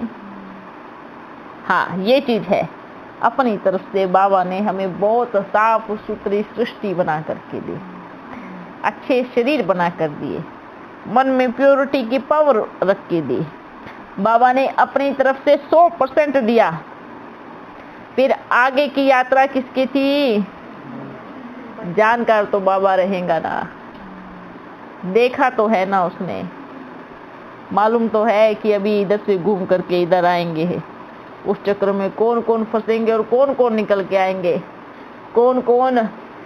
हाँ, ये चीज है, अपनी तरफ से बाबा ने हमें बहुत साफ सुथरी सृष्टि बना करके दी, अच्छे शरीर बना कर दिए, मन में प्योरिटी की पावर रख के दी। बाबा ने अपनी तरफ से 100% दिया। फिर आगे की यात्रा किसकी थी? जानकार तो बाबा रहेगा ना। देखा तो है ना उसने, मालूम तो है कि अभी इधर से घूम करके इधर आएंगे। उस चक्र में कौन कौन फंसेंगे और कौन कौन निकल के आएंगे, कौन कौन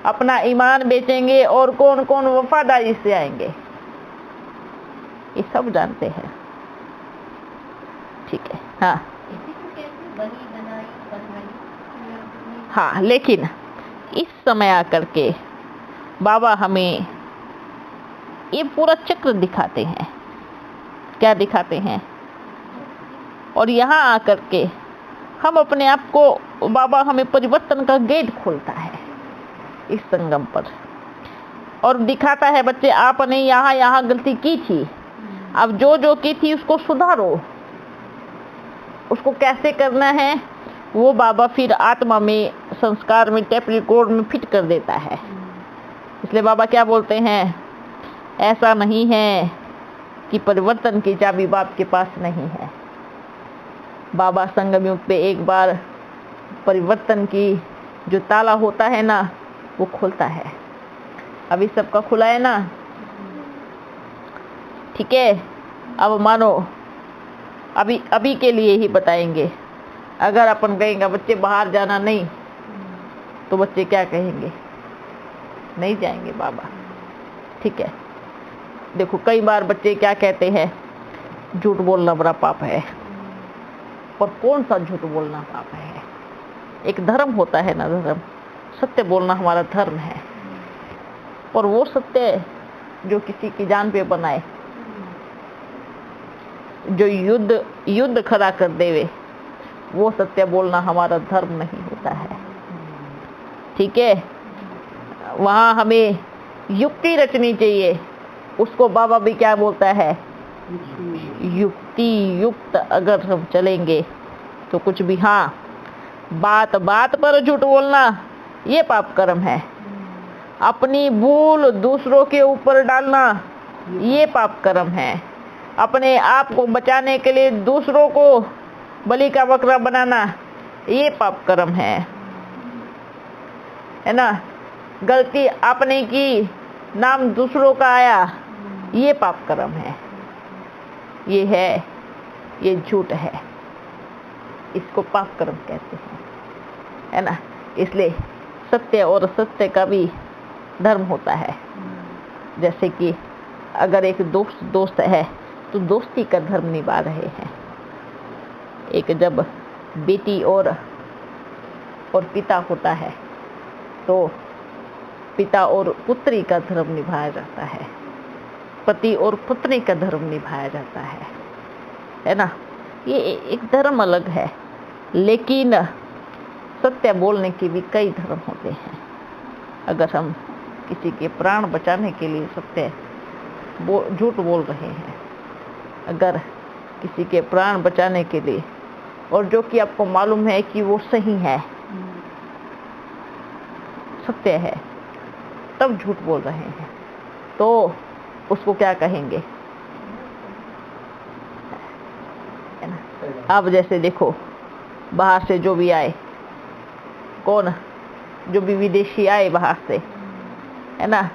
अपना ईमान बेचेंगे और कौन कौन वफादारी से आएंगे, ये सब जानते हैं। ठीक है। हाँ हाँ, लेकिन इस समय आकर के बाबा हमें ये पूरा चक्र दिखाते हैं। क्या दिखाते हैं? और यहाँ आकर के हम अपने आप को, बाबा हमें परिवर्तन का गेट खोलता है इस संगम पर और दिखाता है बच्चे आपने यहाँ गलती की थी, अब जो की थी उसको सुधारो। उसको कैसे करना है वो बाबा फिर आत्मा में, संस्कार में, टेप रिकॉर्ड में फिट कर देता है। इसलिए बाबा क्या बोलते हैं? ऐसा नहीं है कि परिवर्तन की चाबी बाप के पास नहीं है। बाबा संगम युग पे एक बार परिवर्तन की जो ताला होता है ना वो खोलता है। अभी सबका खुला है ना? ठीक है। अब मानो अभी के लिए ही बताएंगे। अगर अपन कहेंगे बच्चे बाहर जाना नहीं, तो बच्चे क्या कहेंगे? नहीं जाएंगे बाबा। ठीक है। देखो कई बार बच्चे क्या कहते हैं? झूठ बोलना बड़ा पाप है। और कौन सा झूठ बोलना पाप है? एक धर्म होता है ना, धर्म, सत्य बोलना हमारा धर्म है। और वो सत्य जो किसी की जान पे बनाए, जो युद्ध खड़ा कर देवे, वो सत्य बोलना हमारा धर्म नहीं होता है। ठीक है। वहां हमें युक्ति रचनी चाहिए। उसको बाबा भी क्या बोलता है? युक्ति युक्त अगर हम चलेंगे तो कुछ भी। हाँ, बात पर झूठ बोलना ये पाप कर्म है। अपनी भूल दूसरों के ऊपर डालना ये पाप कर्म है। अपने आप को बचाने के लिए दूसरों को बलि का बकरा बनाना ये पाप कर्म है ना? गलती आपने की, नाम दूसरों का आया, ये पाप कर्म है। ये है, ये झूठ है, इसको पाप कर्म कहते हैं, है ना? इसलिए सत्य और सत्य का भी धर्म होता है। जैसे कि अगर एक दोस्त है तो दोस्ती का धर्म निभा रहे हैं। एक जब बेटी और पिता होता है तो पिता और पुत्री का धर्म निभाया जाता है, पति और पत्नी का धर्म निभाया जाता है ना। ये एक धर्म अलग है, लेकिन सत्य बोलने के भी कई धर्म होते हैं। अगर हम किसी के प्राण बचाने के लिए सत्य झूठ बोल रहे हैं, अगर किसी के प्राण बचाने के लिए, और जो कि आपको मालूम है कि वो सही है, सत्य है, तब झूठ बोल रहे हैं, तो उसको क्या कहेंगे? है ना। अब जैसे देखो, बाहर से जो भी आए, जो भी विदेशी आए बाहर से, है ना,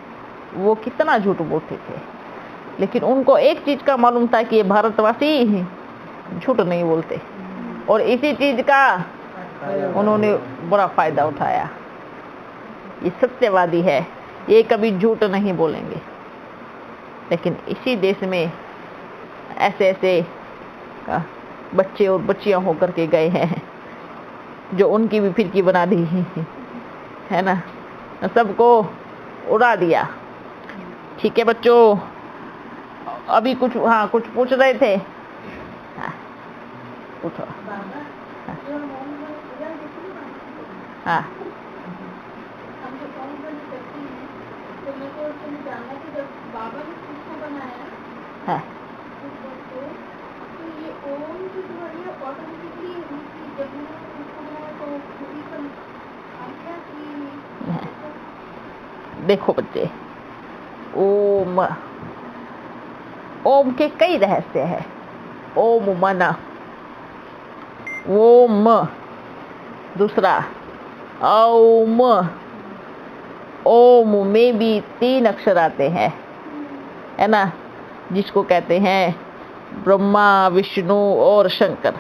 वो कितना झूठ बोलते थे, लेकिन उनको एक चीज का मालूम था कि ये भारतवासी झूठ नहीं बोलते, और इसी चीज का उन्होंने बड़ा फायदा उठाया। ये सत्यवादी है, ये कभी झूठ नहीं बोलेंगे। लेकिन इसी देश में ऐसे ऐसे बच्चे और बच्चियां होकर के गए हैं जो उनकी भी फिरकी बना दी है ना, सबको उड़ा दिया। ठीक है बच्चों, अभी कुछ पूछ रहे थे, पूछो। हाँ, हाँ, देखो बच्चे, ओम के कई रहस्य है। ओम मना, ओम दूसरा ओम, ओम में भी 3 अक्षर आते हैं, है ना, जिसको कहते हैं ब्रह्मा, विष्णु और शंकर।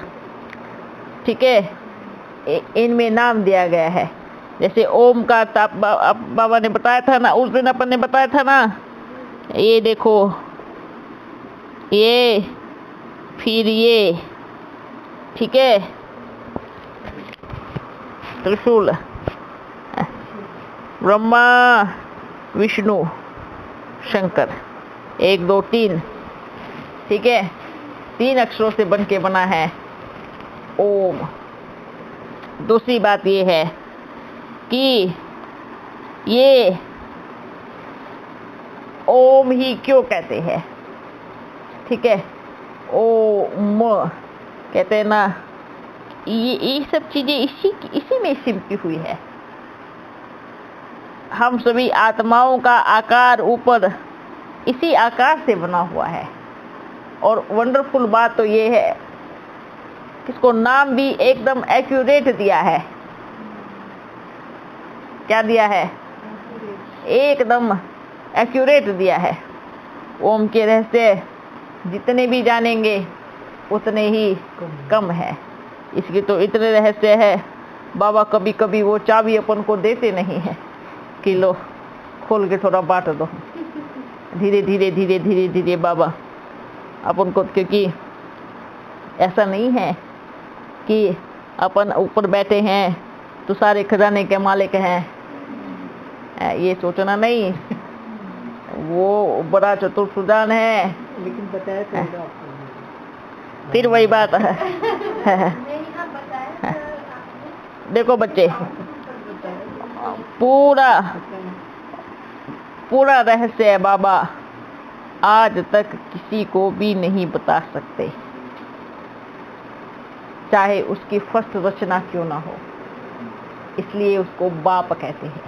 ठीक है, इनमें नाम दिया गया है। जैसे ओम का बाबा ने बताया था ना, उस दिन अपन ने बताया था ना, ये देखो, ये फिर ये, ठीक है, त्रिशूल, ब्रह्मा, विष्णु, शंकर, 1 2 3, ठीक है, 3 अक्षरों से बन के बना है ओम। दूसरी बात ये है कि ये ओम ही क्यों कहते हैं? ठीक है, ओम कहते हैं ना, ये सब चीजें इसी में सिमटी हुई है। हम सभी आत्माओं का आकार ऊपर इसी आकार से बना हुआ है। और वंडरफुल बात तो ये है कि इसको नाम भी एकदम एक्यूरेट दिया है। क्या दिया है? एकदम एक्यूरेट दिया है। ओम के रहस्य जितने भी जानेंगे उतने ही कम है। इसके तो इतने रहस्य है, बाबा कभी कभी वो चाबी अपन को देते नहीं है कि लो खोल के थोड़ा बांट दो। धीरे धीरे धीरे धीरे धीरे बाबा अपन को, क्योंकि ऐसा नहीं है कि अपन ऊपर बैठे हैं तो सारे खजाने के मालिक हैं, ये सोचना नहीं। वो बड़ा चतुर सुजान है, लेकिन बताया तो आपको। फिर वही बात है। देखो बच्चे, पूरा रहस्य है बाबा आज तक किसी को भी नहीं बता सकते, चाहे उसकी फर्स्ट रचना क्यों ना हो। इसलिए उसको बाप कहते हैं।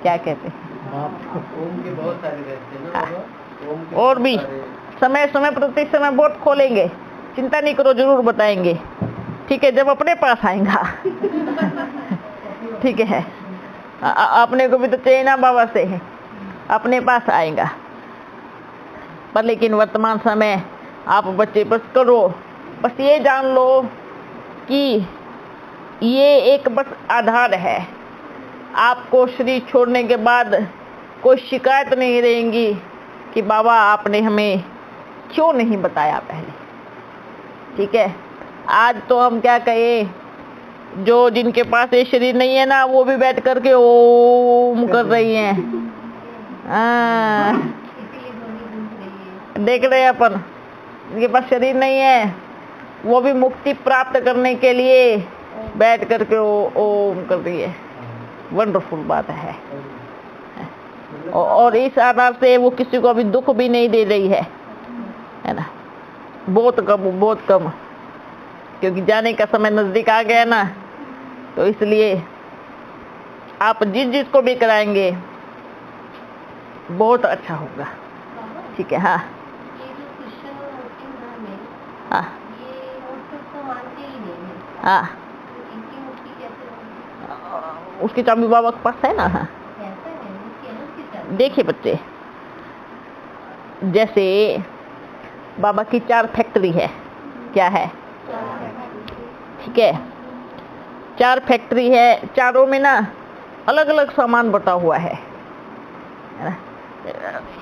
क्या कहते हैं? ओम के बहुत सारे रहते हैं ना बाबा। ओम के और भी समय समय प्रति समय बहुत खोलेंगे, चिंता नहीं करो, जरूर बताएंगे। ठीक है, जब अपने पास आएगा। ठीक है, अपने को भी तो चाहिए ना बाबा से, अपने पास आएगा। पर लेकिन वर्तमान समय आप बच्चे बस करो, बस ये जान लो कि ये एक बस आधार है। आपको शरीर छोड़ने के बाद कोई शिकायत नहीं रहेगी कि बाबा आपने हमें क्यों नहीं बताया पहले। ठीक है, आज तो हम क्या कहें, जो जिनके पास ये शरीर नहीं है ना, वो भी बैठ करके ओम कर रही हैं। देख रहे हैं अपन, जिनके पास शरीर नहीं है वो भी मुक्ति प्राप्त करने के लिए बैठ करके ओम कर रही है। वंडरफुल बात है। और इस आधार से वो किसी को अभी दुख भी नहीं दे रही है ना। बहुत कम, क्योंकि जाने का समय नजदीक आ गया ना, तो इसलिए आप जिस को भी कराएंगे बहुत अच्छा होगा। ठीक है। हाँ हाँ हाँ, उसकी चाबी बाबा के पास है ना। हाँ, देखिए बच्चे, जैसे बाबा की 4 फैक्ट्री है। क्या है? ठीक है, 4 फैक्ट्री है। चारों में ना अलग अलग सामान बटा हुआ है।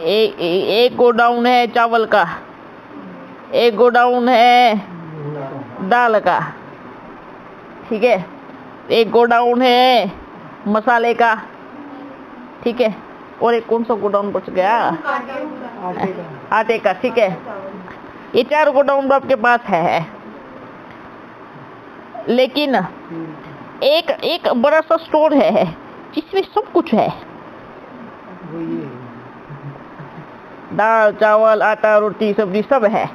एक गोडाउन है चावल का, एक गोडाउन है दाल का। ठीक है, एक गोडाउन है मसाले का। ठीक है, और एक कौन सा गोडाउन बच गया? आटे का। ठीक है, ये 4 गोडाउन आपके पास है। लेकिन एक बड़ा सा स्टोर है जिसमें सब कुछ है। दाल चावल आटा रोटी सब्जी सब है।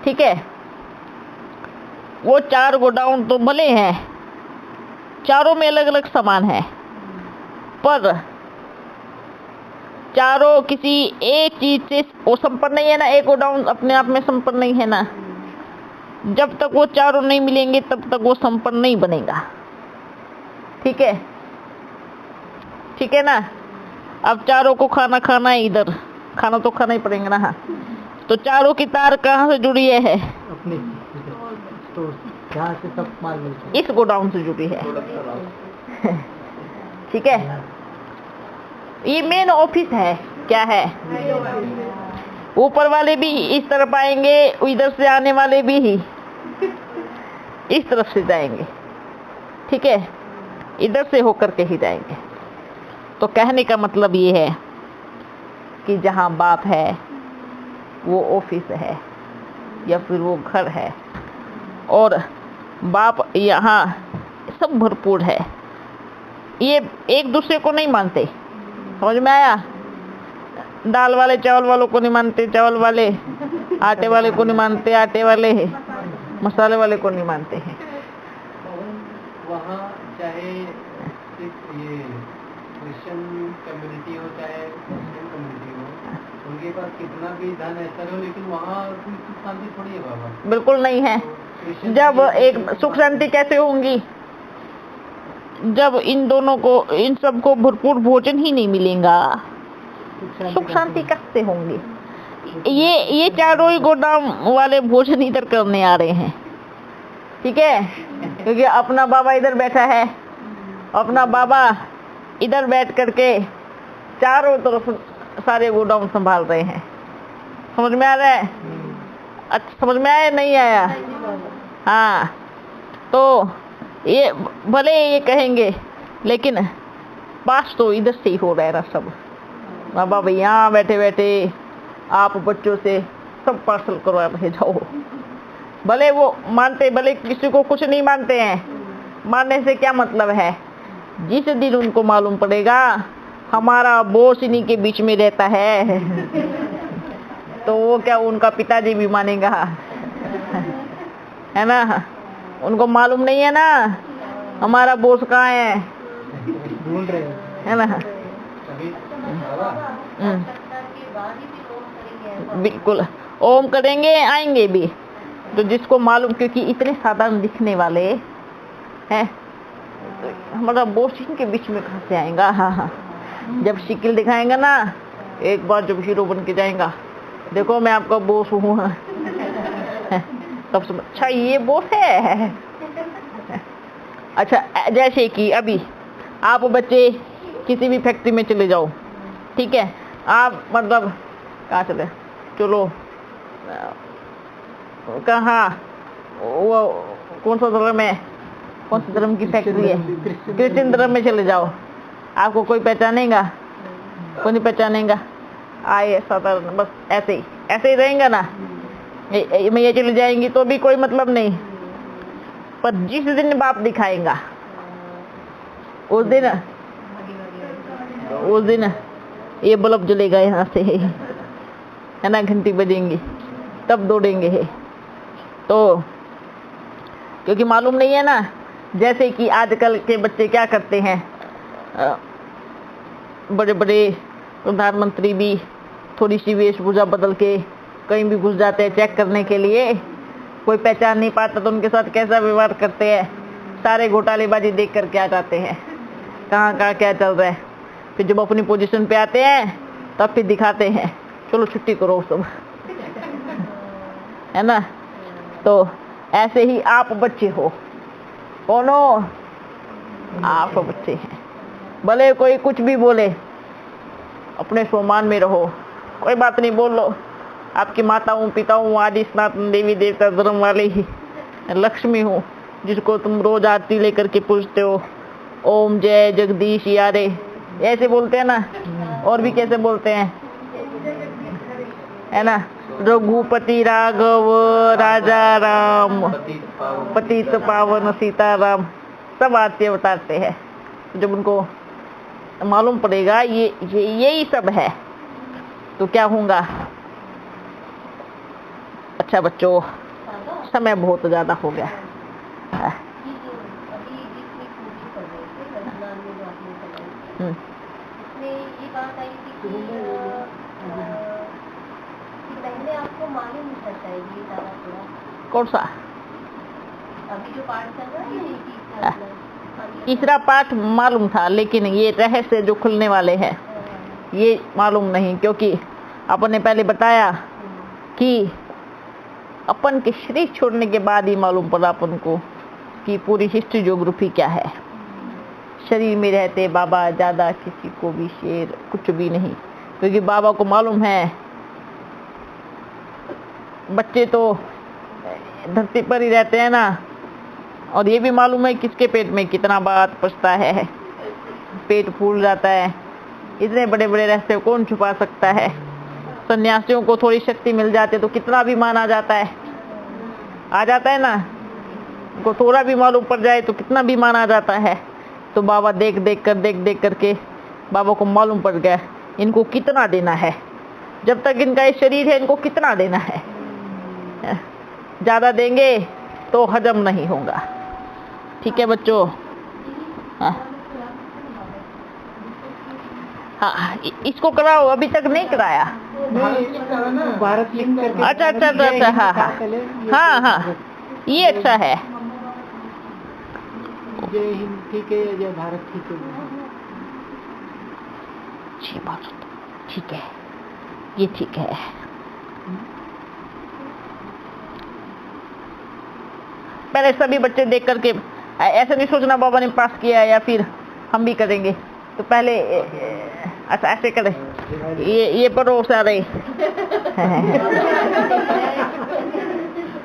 ठीक है, वो 4 गोडाउन तो भले हैं, चारों में अलग अलग सामान है, पर चारों किसी एक चीज से वो संपन्न नहीं है ना। एक गोडाउन अपने आप में संपन्न नहीं है ना। जब तक वो चारों नहीं मिलेंगे तब तक वो संपन्न नहीं बनेगा। ठीक है, ठीक है ना। अब चारों को खाना है, इधर खाना तो खाना ही पड़ेगा ना। हाँ, तो चारों की तार कहाँ से जुड़ी है? अपने स्टोर जहाँ से सब माल मिलता है, इस गोडाउन से जुड़ी है। ठीक है, ये मेन ऑफिस है। क्या है? ऊपर वाले भी इस तरफ आएंगे, इधर से आने वाले भी ही इस तरफ से जाएंगे। ठीक है, इधर से होकर के ही जाएंगे। तो कहने का मतलब ये है कि जहाँ बाप है वो ऑफिस है या फिर वो घर है, और बाप यहाँ सब भरपूर है। ये एक दूसरे को नहीं मानते। समझ में आया? दाल वाले चावल वालों को नहीं मानते, चावल वाले आटे वाले को नहीं मानते, आटे वाले मसाले वाले को नहीं मानते हैं। वहाँ चाहे ये क्रिश्चियन कम्युनिटी हो चाहे मुस्लिम कम्युनिटी हो, उनके पास कितना भी धन ऐसा हो, लेकिन वहाँ कोई सुख शांति थोड़ी है बाबा। बिल्कुल नहीं है। जब एक सुख शांति कैसे होंगी? जब इन दोनों को, इन सबको भरपूर भोजन ही नहीं मिलेगा, सुख शांति कैसे होंगी? ये चारों ही गोदाम वाले भोजन इधर करने आ रहे हैं। ठीक है, क्योंकि अपना बाबा इधर बैठा है, अपना बाबा इधर बैठ करके चारों तरफ सारे गोडाउन संभाल रहे हैं। समझ में आ रहा है? अच्छा, समझ में आया? नहीं आया? हाँ, तो ये भले ये कहेंगे, लेकिन पास तो इधर से ही हो रहा है ना सब। बाबा भाई यहाँ बैठे बैठे आप बच्चों से सब पार्सल करवा रहे जाओ। भले वो मानते, भले किसी को कुछ नहीं मानते हैं, मानने से क्या मतलब है? जिस दिन उनको मालूम पड़ेगा हमारा बॉस इन्हीं के बीच में रहता है, तो वो क्या उनका पिताजी भी मानेगा? है ना? उनको मालूम नहीं है ना हमारा बॉस कहाँ है, ढूंढ रहे है ना? बिल्कुल ओम करेंगे, आएंगे भी। तो जिसको मालूम, क्योंकि इतने साधारण दिखने वाले हैं, हमारा बॉस इनके बीच में कहाँ से आएगा? हाँ हाँ, जब शिकिल दिखाएंगा ना, एक बार जब हीरो बन के जाएगा, देखो मैं आपका बॉस हूँ, तब सब अच्छा ये बॉस है। अच्छा, जैसे कि अभी आप बच्चे किसी भी फैक्ट्री में चले जाओ, ठीक है, आप मतलब कहाँ चले, चलो कहाँ, वो कौन सा धर्म है, कौन सा धर्म की फैक्ट्री है, क्रिश्चियन धर्म में चले जाओ, आपको कोई पहचानेगा, कोई नहीं पहचानेगा। आए साधारण बस ऐसे ही रहेंगे ना, ये चले जाएंगी तो भी कोई मतलब नहीं, पर जिस दिन बाप दिखाएगा उस दिन ये बल्ब जलेगा यहाँ से, है ना, घंटी बजेंगी तब दौड़ेंगे है। तो क्योंकि मालूम नहीं है ना, जैसे कि आजकल के बच्चे क्या करते हैं, बड़े बड़े प्रधानमंत्री भी थोड़ी सी वेशभूषा बदल के कहीं भी घुस जाते हैं चेक करने के लिए, कोई पहचान नहीं पाता तो उनके साथ कैसा व्यवहार करते हैं, सारे घोटालेबाजी देख करके आ जाते हैं कहाँ कहाँ क्या चल रहा है। फिर जब अपनी पोजीशन पे आते हैं तब फिर दिखाते हैं, चलो छुट्टी करो सब, है ना। तो ऐसे ही आप बच्चे हो, कौन हो, आप बच्चे हैं, भले कोई कुछ भी बोले अपने सम्मान में रहो, कोई बात नहीं, बोल लो आपकी माता हूँ, पिता हूँ, आदि सनातन देवी देवता धर्म वाले ही लक्ष्मी हूँ, जिसको तुम रोज आरती लेकर के पूजते हो, ओम जय जगदीश यारे, ऐसे बोलते हैं ना। और भी कैसे बोलते हैं, है ना, रघुपति राघव राजा राम पतित पावन सीताराम, सब आरती बताते हैं। जब उनको मालूम पड़ेगा ये यही सब है तो क्या होगा। अच्छा बच्चों, समय बहुत ज्यादा हो गया। ये बात आई थी कि पहले आपको मालूम नहीं चलता है ये सारा पूरा, कौन सा अभी जो पाठ चल रहा है ये तीसरा पाठ मालूम था, लेकिन ये रहस्य जो खुलने वाले हैं ये मालूम नहीं, क्योंकि अपन ने पहले बताया कि अपन के शरीर छोड़ने के बाद ही मालूम पड़ा अपन को कि पूरी हिस्ट्री ज्योग्राफी क्या है। शरीर में रहते बाबा ज्यादा किसी को भी शेर कुछ भी नहीं, क्योंकि बाबा को मालूम है बच्चे तो धरती पर ही रहते हैं ना, और ये भी मालूम है किसके पेट में कितना बात पचता है, पेट फूल जाता है, इतने बड़े बड़े रहस्य कौन छुपा सकता है। सन्यासियों को थोड़ी शक्ति मिल जाती है तो कितना भी मान आ जाता है ना, उनको थोड़ा भी मालूम पड़ जाए तो कितना भी मान आ जाता है। तो बाबा देख देख करके बाबा को मालूम पड़ गया इनको कितना देना है, जब तक इनका ये शरीर है इनको कितना देना है, ज्यादा देंगे तो हजम नहीं होगा। ठीक है बच्चों, हाँ इसको कराओ, अभी तक नहीं कराया। भारत लिंक करके, अच्छा, हाँ ये अच्छा है। जय हिंद ठीक है, जय भारत ठीक है, अच्छी बात, ठीक है, ये ठीक है। पहले सभी बच्चे देख करके ऐसा नहीं सोचना बाबा ने पास किया या फिर हम भी करेंगे, तो पहले अच्छा ऐसे करें, ये पढ़ो सारे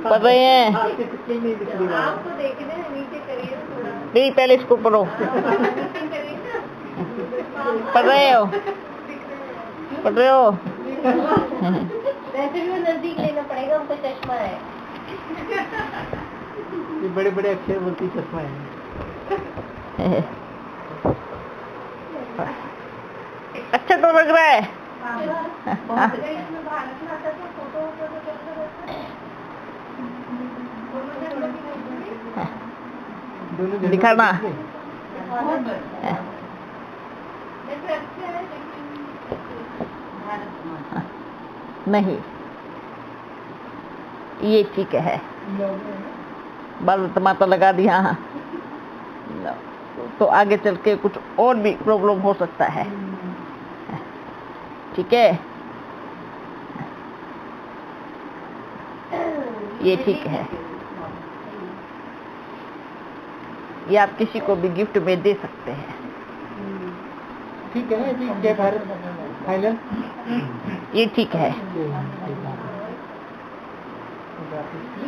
पढ़ रहे हैं, आपको देखने नीचे करिए थोड़ा, नहीं पहले इसको पढ़ो, पढ़ रहे हो वैसे भी वो नजदीक लेना पड़ेगा, उनको चश्मा है। ये बड़े बड़े अक्षर बोलती चश्मा है। अच्छा तो लग रहा है। दिखाना नहीं, ये ठीक है, बाल टमाटर लगा दिया, तो आगे चल के कुछ और भी प्रॉब्लम हो सकता है। ठीक है, ये ठीक है। ये आप किसी को भी गिफ्ट में दे सकते हैं। ठीक है ना, जय भारत फाइनल, ये ठीक है।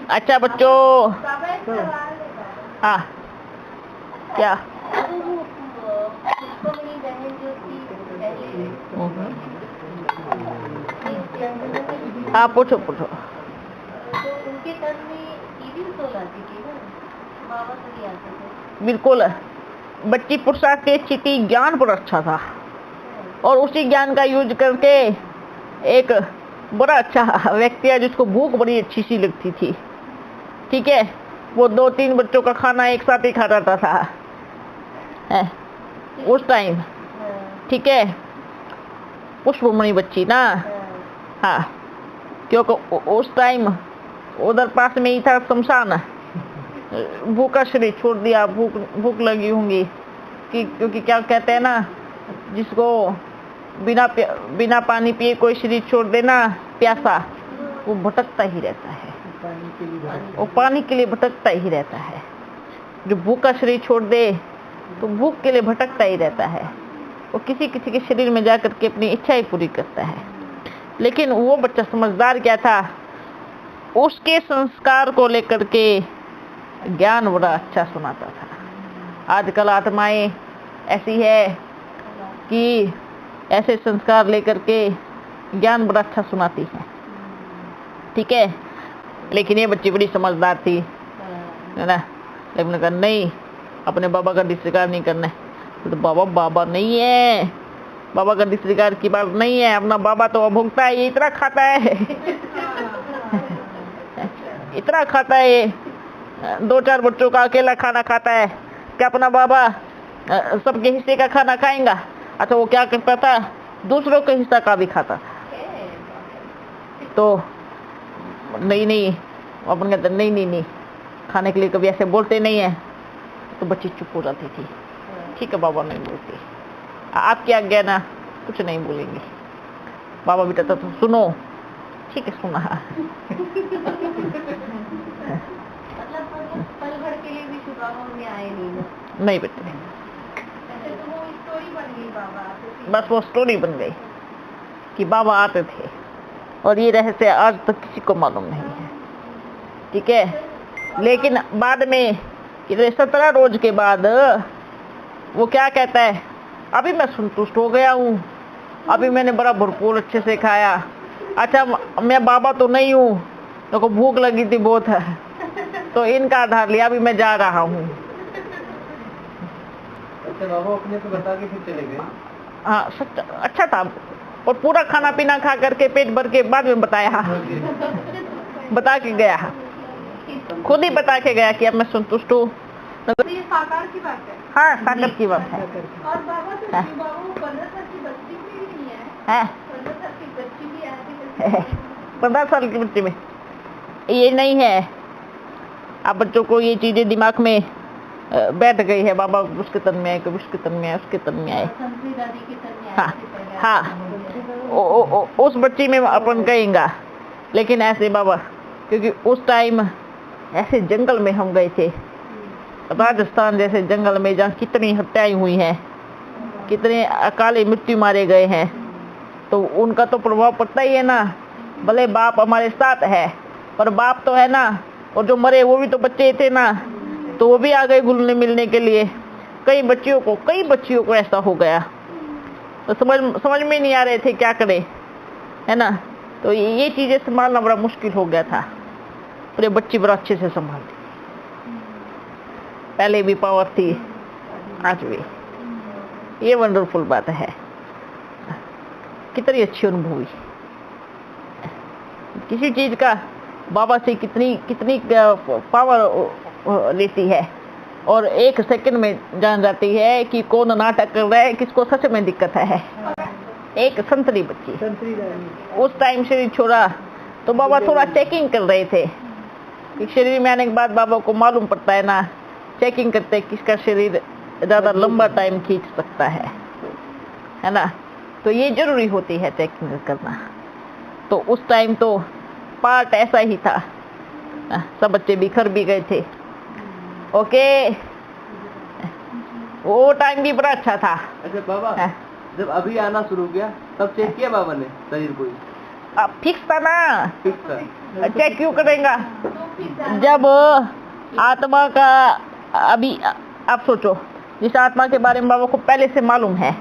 अच्छा बच्चों, हाँ क्या, हाँ पूछो पूछो। तो उनके तन में ईदी सोल आती थी ना, बाबा से भी आते थे। बिल्कुल, बच्ची पुरुषार्थ के चीटी ज्ञान पर अच्छा था और उसी ज्ञान का यूज करके एक बड़ा अच्छा व्यक्ति है जिसको भूख बड़ी अच्छी सी लगती थी, ठीक है, वो 2-3 बच्चों का खाना एक साथ ही खा रहा था है उस टाइम, ठीक है, पुष्पमणि बच्ची ना, हाँ, क्योंकि उस टाइम उधर पास में ही था शमशान, भूखा शरीर छोड़ दिया, भूख लगी होंगी कि क्योंकि क्या कहते हैं ना, जिसको बिना पानी पिए कोई शरीर छोड़ देना प्यासा, वो भटकता ही रहता है, वो पानी के लिए भटकता ही रहता है। जो भूखा शरीर छोड़ दे तो भूख के लिए भटकता ही रहता है, वो किसी किसी के शरीर में जाकर के अपनी इच्छा ही पूरी करता है। लेकिन वो बच्चा समझदार क्या था, उसके संस्कार को लेकर के ज्ञान बड़ा अच्छा सुनाता था। आजकल आत्माएं ऐसी है कि ऐसे संस्कार लेकर के ज्ञान बड़ा अच्छा सुनाती है, ठीक है, लेकिन ये बच्ची बड़ी समझदार थी, है ना, लेकिन कहा नहीं, अपने बाबा का डिस्रिगार्ड नहीं करना है। तो बाबा नहीं है, बाबा का डिस्रिगार्ड की बात नहीं है, अपना बाबा तो अभोक्ता है, ये इतना खाता है इतना खाता है, 2-4 बच्चों का अकेला खाना खाता है, क्या अपना बाबा सबके हिस्से का खाना खाएगा? अच्छा, वो क्या करता था, दूसरों के हिस्सा का भी खाता था। तो नहीं, अपन कहते नहीं, खाने के लिए कभी ऐसे बोलते नहीं है, तो बच्ची चुप हो जाती थी, ठीक है बाबा नहीं बोलती, आपकी आज्ञा ना, कुछ नहीं बोलेंगे। बाबा बेटा तो सुनो, ठीक है सुना। मतलब पल भर के लिए भी बाबा में आए नहीं बेटे, तो वो स्टोरी बन गई, बाबा बस वो स्टोरी बन गई कि बाबा आते थे, और ये रहस्य आज तक किसी को मालूम नहीं है, ठीक है। लेकिन बाद में 17 रोज के बाद वो क्या कहता है, अभी मैं संतुष्ट हो गया हूँ, अभी मैंने बड़ा भरपूर अच्छे से खाया, अच्छा मैं बाबा तो नहीं हूँ, मेरे को भूख लगी थी बहुत है, तो इनका आधार लिया, अभी मैं जा रहा हूँ। अच्छा, बाबा अपने को बता के फिर चले गए? हाँ सच अच्छा था, और पूरा खाना पीना खा करके पेट भर के बाद में बताया, बता के गया, खुद ही बता के गया कि अब मैं संतुष्ट हूँ। ये साकार की बात है। हाँ साकार की बात है। और बाबा तो हाँ। बाबा 15 साल की बच्ची भी नहीं है, 15 साल की बच्ची भी आती है। 15 साल की बच्ची में ये नहीं है, आप बच्चों को ये चीजें दिमाग में बैठ गई है, बाबा उसके तन में आए, कभी उसके तन में आए, उसके तन में आए, दादी के तन में हाँ हाँ, उस बच्ची में अपन कहेंगे। लेकिन ऐसे बाबा, क्योंकि उस टाइम ऐसे जंगल में हम गए थे, राजस्थान जैसे जंगल में, जहाँ कितनी हत्याएं हुई हैं, कितने अकाले मृत्यु मारे गए हैं, तो उनका तो प्रभाव पड़ता ही है ना। भले बाप हमारे साथ है, पर बाप तो है ना, और जो मरे वो भी तो बच्चे थे ना, तो वो भी आ गए घुलने मिलने के लिए। कई बच्चियों को ऐसा हो गया, तो समझ में नहीं आ रहे थे क्या करें, है ना। तो ये चीजें संभालना बड़ा मुश्किल हो गया था, और ये बच्ची बड़ा अच्छे से संभालती, पहले भी पावर थी, आज भी। ये वंडरफुल बात है, कितनी अच्छी अनुभूति, किसी चीज का बाबा से कितनी पावर लेती है, और 1 सेकंड में जान जाती है कि कौन नाटक कर रहा है, किसको सच में दिक्कत है। एक संतरी बच्ची उस टाइम शरीर छोड़ा, तो बाबा थोड़ा चेकिंग कर रहे थे, शरीर में आने के बाद बाबा को मालूम पड़ता है ना, चेकिंग करते किसका शरीर ज्यादा लंबा टाइम खींच सकता है ना। तो ये जरूरी होती है चेकिंग करना। तो उस टाइम तो पार्ट ऐसा ही था, सब बच्चे बिखर भी गए थे। ओके, वो टाइम भी बड़ा अच्छा था। अच्छा बाबा, हाँ। जब अभी आना शुरू किया तब चेक किया बाबा ने शरीर को? अब फिक्स था ना, फिक्स था। चेक क्यों करेगा? जब आत्मा का अभी आप सोचो, जिस आत्मा के बारे में बाबा को पहले से मालूम है,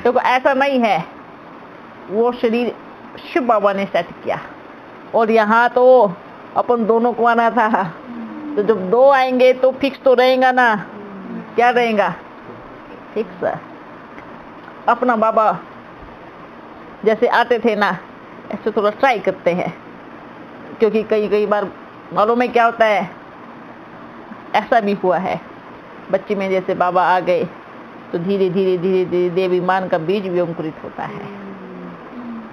तो ऐसा नहीं है, वो शरीर शिव बाबा ने सेट किया, और यहाँ तो अपन दोनों को आना था, तो जब दो आएंगे तो फिक्स तो रहेगा ना, क्या रहेगा? फिक्स। अपना बाबा जैसे आते थे ना, ऐसे थोड़ा ट्राई करते हैं, क्योंकि कई बार मालूम है क्या होता है, ऐसा भी हुआ है बच्ची में, जैसे बाबा आ गए तो धीरे धीरे देवीमान का बीज भी अंकुरित होता है।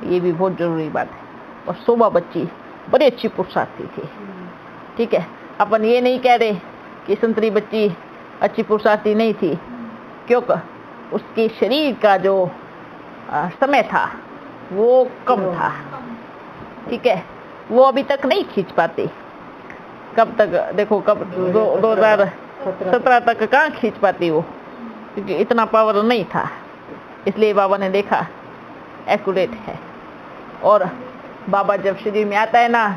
ये भी बहुत जरूरी बात है। और शोभा बच्ची बड़ी अच्छी पुरुषार्थी थी, ठीक है। अपन ये नहीं कह रहे कि संतरी बच्ची अच्छी पुरुषार्थी नहीं थी, क्योंकि उसके शरीर का जो समय था वो कम था, ठीक है। वो अभी तक नहीं खींच पाती। कब तक देखो, कब 2017 तक कहाँ खींच पाती वो, क्योंकि इतना पावर नहीं था। इसलिए बाबा ने देखा एक्यूरेट है। और बाबा जब शरीर में आता है ना,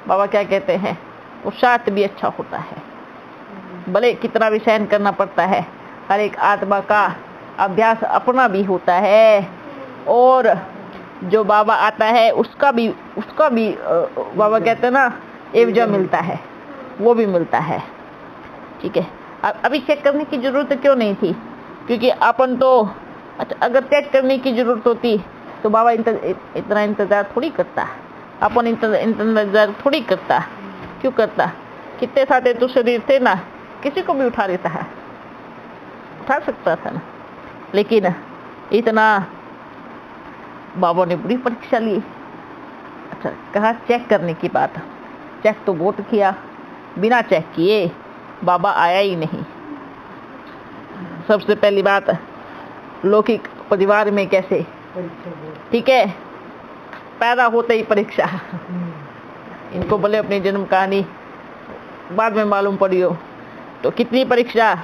बाबा क्या कहते हैं, वो शांत भी अच्छा होता है, भले कितना भी सहन करना पड़ता है। हर एक आत्मा का अभ्यास अपना भी होता है, और जो बाबा आता है उसका भी बाबा कहते हैं ना, एवजा मिलता है, वो भी मिलता है, ठीक है। अभी चेक करने की जरूरत क्यों नहीं थी, क्योंकि अपन तो अच्छा, अगर चेक करने की जरूरत होती तो बाबा इतना इंतजार थोड़ी करता, अपन इंतजार थोड़ी करता। क्यों करता? कितने सारे तो शरीर थे ना, किसी को भी उठा लेता है, उठा सकता था ना। लेकिन इतना बाबा ने बुरी परीक्षा ली। अच्छा, कहा चेक करने की बात, चेक तो बहुत किया, बिना चेक किए बाबा आया ही नहीं। सबसे पहली बात, लौकिक परिवार में कैसे, ठीक है, पैदा होते ही परीक्षा। इनको भले अपनी जन्म कहानी बाद में मालूम पड़ी हो, तो कितनी परीक्षा,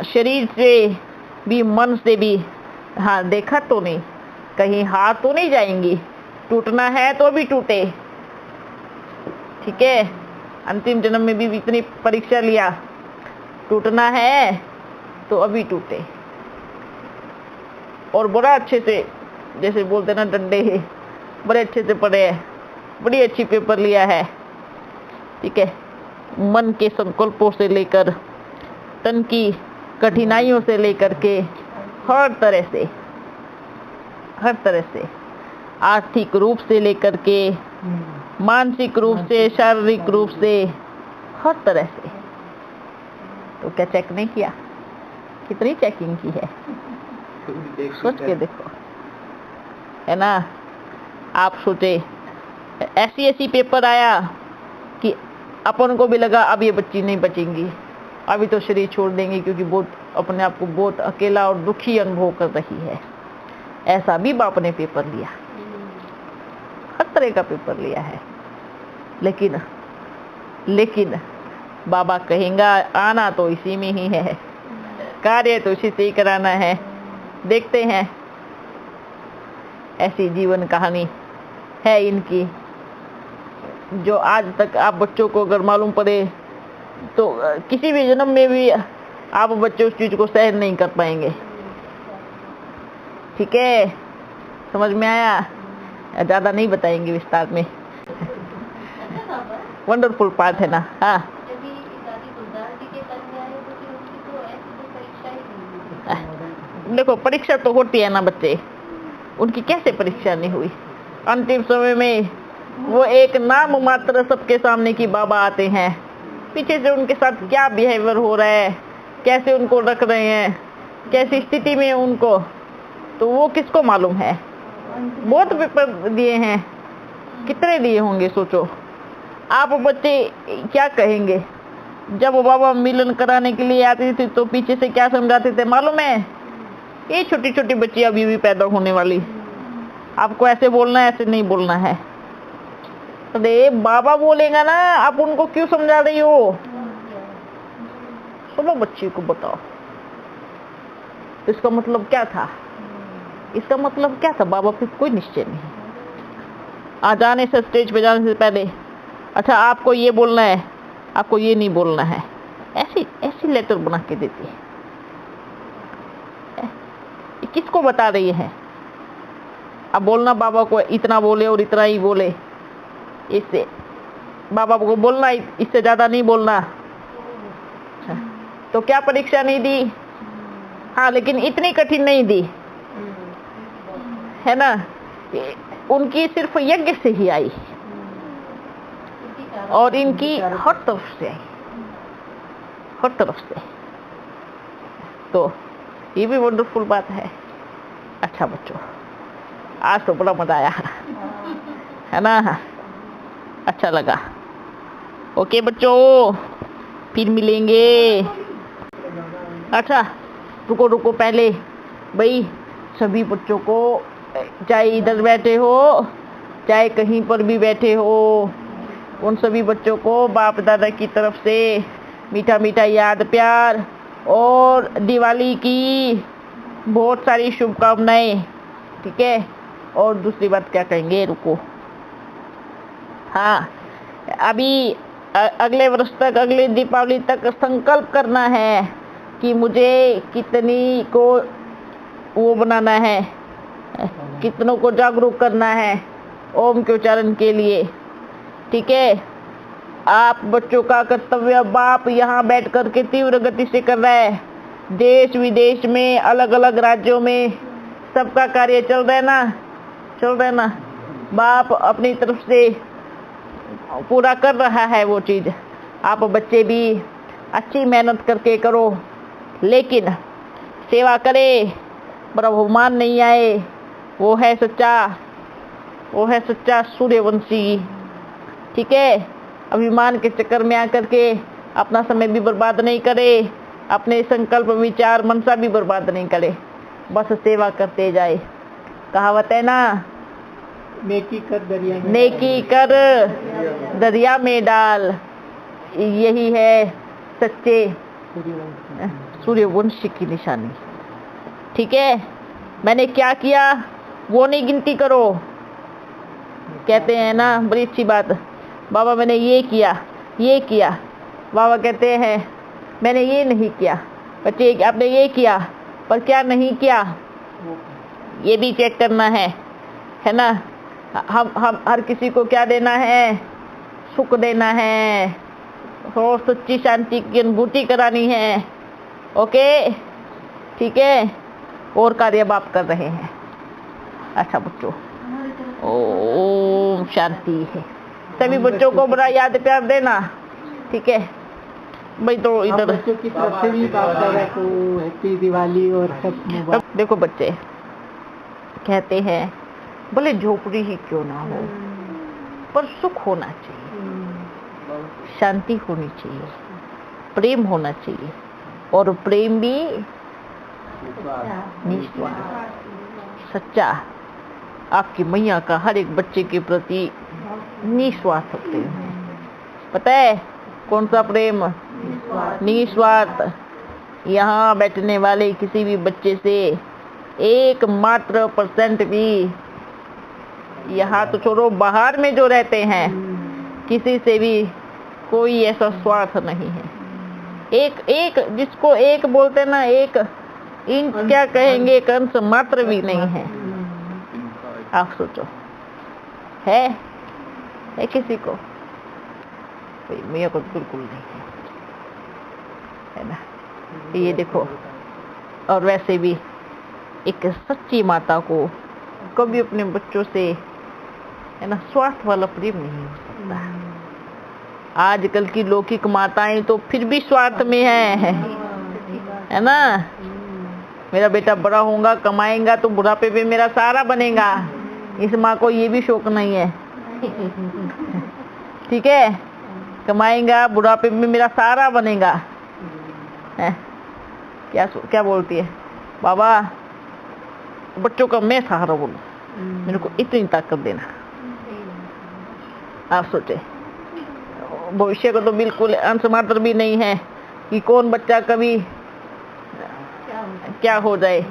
शरीर से भी मन से भी। हाँ, देखा तो नहीं, कहीं हाथ तो नहीं जाएंगी, टूटना है तो भी टूटे, ठीक है। अंतिम जन्म में भी इतनी परीक्षा लिया, टूटना है तो अभी टूटे। और बड़ा अच्छे से, जैसे बोलते ना, डंडे है, बड़े अच्छे से पढ़े है, बड़ी अच्छी पेपर लिया है, ठीक है। मन के संकल्पों से लेकर, तन की कठिनाइयों से लेकर के, हर तरह से, आर्थिक रूप से लेकर के, मानसिक रूप से, शारीरिक रूप से, हर तरह से। तो क्या चेक नहीं किया? कितनी चेकिंग की है, सोच के देखो, है ना। आप सोचे, ऐसी पेपर आया कि अपन को भी लगा अब ये बच्ची नहीं बचेंगी, अभी तो शरीर छोड़ देंगे, क्योंकि बहुत अपने आप को बहुत अकेला और दुखी अनुभव कर रही है। ऐसा भी बाप ने पेपर लिया, हर तरह का पेपर लिया है। लेकिन बाबा कहेगा आना तो इसी में ही है, कार्य तो इसी से ही कराना है। देखते हैं, ऐसी जीवन कहानी है इनकी, जो आज तक आप बच्चों को अगर मालूम पड़े तो किसी भी जन्म में भी आप बच्चे उस चीज को सहन नहीं कर पाएंगे, ठीक है। समझ में आया? ज्यादा नहीं बताएंगे विस्तार में, वंडरफुल पार्ट है ना। हाँ, देखो परीक्षा तो होती है ना बच्चे, उनकी कैसे परीक्षा नहीं हुई? अंतिम समय में वो एक नाम मात्र सबके सामने की बाबा आते हैं, पीछे से उनके साथ क्या बिहेवियर हो रहा है, कैसे उनको रख रहे हैं, कैसी स्थिति में उनको, तो वो किसको मालूम है। बहुत पेपर दिए हैं, कितने दिए होंगे सोचो। आप बच्चे क्या कहेंगे? जब बाबा मिलन कराने के लिए आती थी तो पीछे से क्या समझाते थे मालूम है? ये छोटी छोटी बच्ची अभी भी पैदा होने वाली, आपको ऐसे बोलना है, ऐसे नहीं बोलना है। अरे बाबा बोलेगा ना, आप उनको क्यों समझा रही हो? सुनो बच्ची को बताओ, तो इसका मतलब क्या था? इसका मतलब क्या था? बाबा फिर कोई निश्चय नहीं। आ जाने से, स्टेज पे जाने से पहले अच्छा आपको ये बोलना है, आपको ये नहीं बोलना है, ऐसी ऐसी लेटर बना के देती है। ये किसको बता रही है? अब बोलना बाबा को इतना बोले और इतना ही बोले, इससे बाबा को बोलना इससे ज्यादा नहीं बोलना। तो क्या परीक्षा नहीं दी? हाँ, लेकिन इतनी कठिन नहीं दी, है ना। उनकी सिर्फ यज्ञ से ही आई और इनकी हर तरफ से आई, हर तरफ से। तो ये भी वंडरफुल बात है। अच्छा बच्चों, आज तो बड़ा मजा आया, है ना। अच्छा लगा। ओके बच्चों, फिर मिलेंगे। अच्छा रुको रुको, पहले भाई सभी बच्चों को, चाहे इधर बैठे हो चाहे कहीं पर भी बैठे हो, उन सभी बच्चों को बाप दादा की तरफ से मीठा मीठा याद प्यार और दिवाली की बहुत सारी शुभकामनाएं। ठीक है। और दूसरी बात क्या कहेंगे? रुको, हाँ, अभी अगले वर्ष तक, अगले दीपावली तक संकल्प करना है कि मुझे कितनी को वो बनाना है, कितनों को जागरूक करना है ओम के उच्चारण के लिए। ठीक है। आप बच्चों का कर्तव्य बाप यहाँ बैठ कर के तीव्र गति से कर रहा है। देश विदेश में, अलग अलग राज्यों में सबका कार्य चल रहा है ना, चल रहा है ना। बाप अपनी तरफ से पूरा कर रहा है वो चीज। आप बच्चे भी अच्छी मेहनत करके करो, लेकिन सेवा करे, ब्रह्ममान नहीं आए। वो है सच्चा, वो है सच्चा सूर्यवंशी। ठीक है। अभिमान के चक्कर में आकर के अपना समय भी बर्बाद नहीं करे, अपने संकल्प विचार मनसा भी बर्बाद नहीं करे, बस सेवा करते जाए। कहावत है ना, नेकी कर दरिया में, नेकी कर दरिया में डाल। यही है सच्चे सूर्यवंशी की निशानी। ठीक है। मैंने क्या किया वो नहीं गिनती करो। कहते हैं ना, बड़ी अच्छी बात, बाबा मैंने ये किया, ये किया। बाबा कहते हैं मैंने ये नहीं किया। बच्चे आपने ये किया, पर क्या नहीं किया ये भी चेक करना है ना। हम हर किसी को क्या देना है? सुख देना है और सच्ची शांति की अनुभूति करानी है। ओके, ठीक है। और कार्य बाप कर रहे हैं। अच्छा बच्चों, ओम शांति है। सभी बच्चों को बड़ा याद प्यार देना। ठीक है भाई। तो इधर बच्चों की तरफ से भी बाप दादा को हैप्पी दिवाली और सब। देखो बच्चे कहते हैं भले झोपड़ी ही क्यों ना हो, पर सुख होना चाहिए, शांति होनी चाहिए, प्रेम होना चाहिए। और प्रेम भी निस्वार्थ, सच्चा। आपकी मैया का हर एक बच्चे के प्रति निस्वार्थ प्रेम है। पता है कौन सा प्रेम? निस्वार्थ। यहाँ बैठने वाले किसी भी बच्चे से 1% भी, यहाँ तो छोड़ो बाहर में जो रहते हैं, किसी से भी कोई ऐसा स्वार्थ नहीं है। एक जिसको एक बोलते ना, एक इंच क्या कहेंगे, एक अंश मात्र भी नहीं है। आप सोचो, है किसी को? मेरे को बिल्कुल नहीं है ना। ये देखो, और वैसे भी एक सच्ची माता को कभी अपने बच्चों से, है ना, स्वार्थ वाला प्रेम नहीं हो सकता। आजकल की लौकिक माताएं तो फिर भी स्वार्थ में है ना। मेरा बेटा बड़ा होगा, कमाएगा तो बुढ़ापे पे मेरा सहारा बनेगा। इस माँ को ये भी शौक नहीं है। ठीक है, कमाएगा, बुढ़ापे में मेरा सहारा बनेगा। है क्या बोलती है? बाबा बच्चों का मैं सहारा बोलूं, मेरे को इतनी ताकत देना। आप सोचे, भविष्य को तो बिल्कुल अंश मात्र भी नहीं है कि कौन बच्चा कभी क्या हो जाए,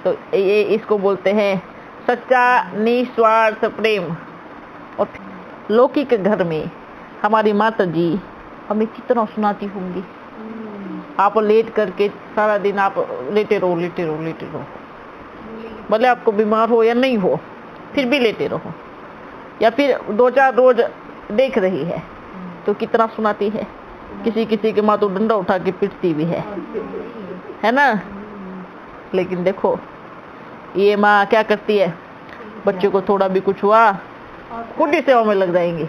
तो ये इसको बोलते हैं सच्चा निस्वार्थ प्रेम। और लौकिक घर में हमारी माता जी हमें कितना सुनाती होंगी, आप लेट करके सारा दिन आप लेटे रहो लेटे रहो लेटे रहो, भले आपको बीमार हो या नहीं हो फिर भी लेटे रहो, या फिर 2-4 रोज देख रही है तो कितना सुनाती है। किसी किसी के माँ तो डंडा उठा के पिटती भी है ना। लेकिन देखो ये माँ क्या करती है, बच्चे को थोड़ा भी कुछ हुआ खुद ही सेवा में लग जाएंगी।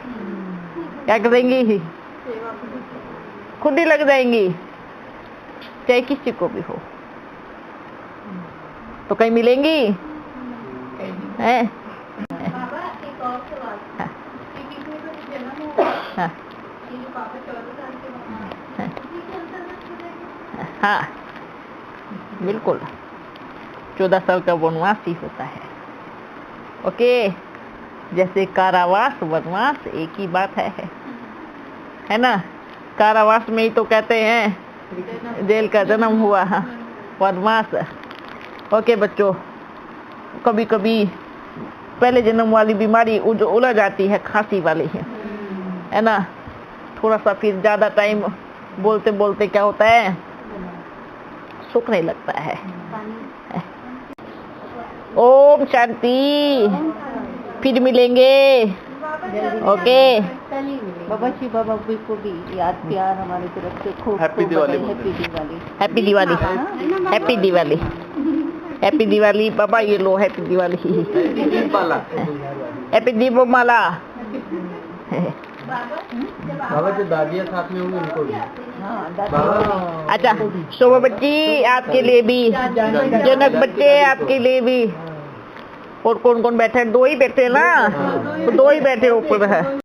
क्या करेंगी, खुद ही लग जाएंगी, चाहे किसी को भी हो। तो कहीं मिलेंगी हैं? बाबा एक और सवाल, हाँ। कि किसी को जन्म हुआ हाँ कि जो पापा 14 साल के बाद उसी के अंतर्गत हो जाएगा? हाँ बिल्कुल, 14 साल का वनवास ही होता है। ओके, जैसे कारावास वनवास एक ही बात है ना। कारावास में ही तो कहते हैं जेल का जन्म हुआ, वनवास। ओके बच्चों, कभी कभी पहले जन्म वाली बीमारी जो उलझ जाती है, खांसी वाली है ना, थोड़ा सा फिर ज्यादा टाइम बोलते बोलते क्या होता है, सूखने लगता है। ओम शांति, फिर मिलेंगे। ओके बाबा जी, बाबा को भी याद प्यार हमारी तरफ से खूब happy Diwali. Happy Diwali. Happy Diwali, happy Diwali, happy Diwali. बाबा ये लो हैप्पी दिवाली, हैप्पी दीपमाला। बाबा जो दादियाँ साथ में होंगी उनको भी। अच्छा शोभा बच्ची आपके लिए भी, जनक बच्चे आपके लिए भी। और कौन कौन बैठे हैं? 2 ही बैठे हैं ना, 2 ही बैठे ऊपर है।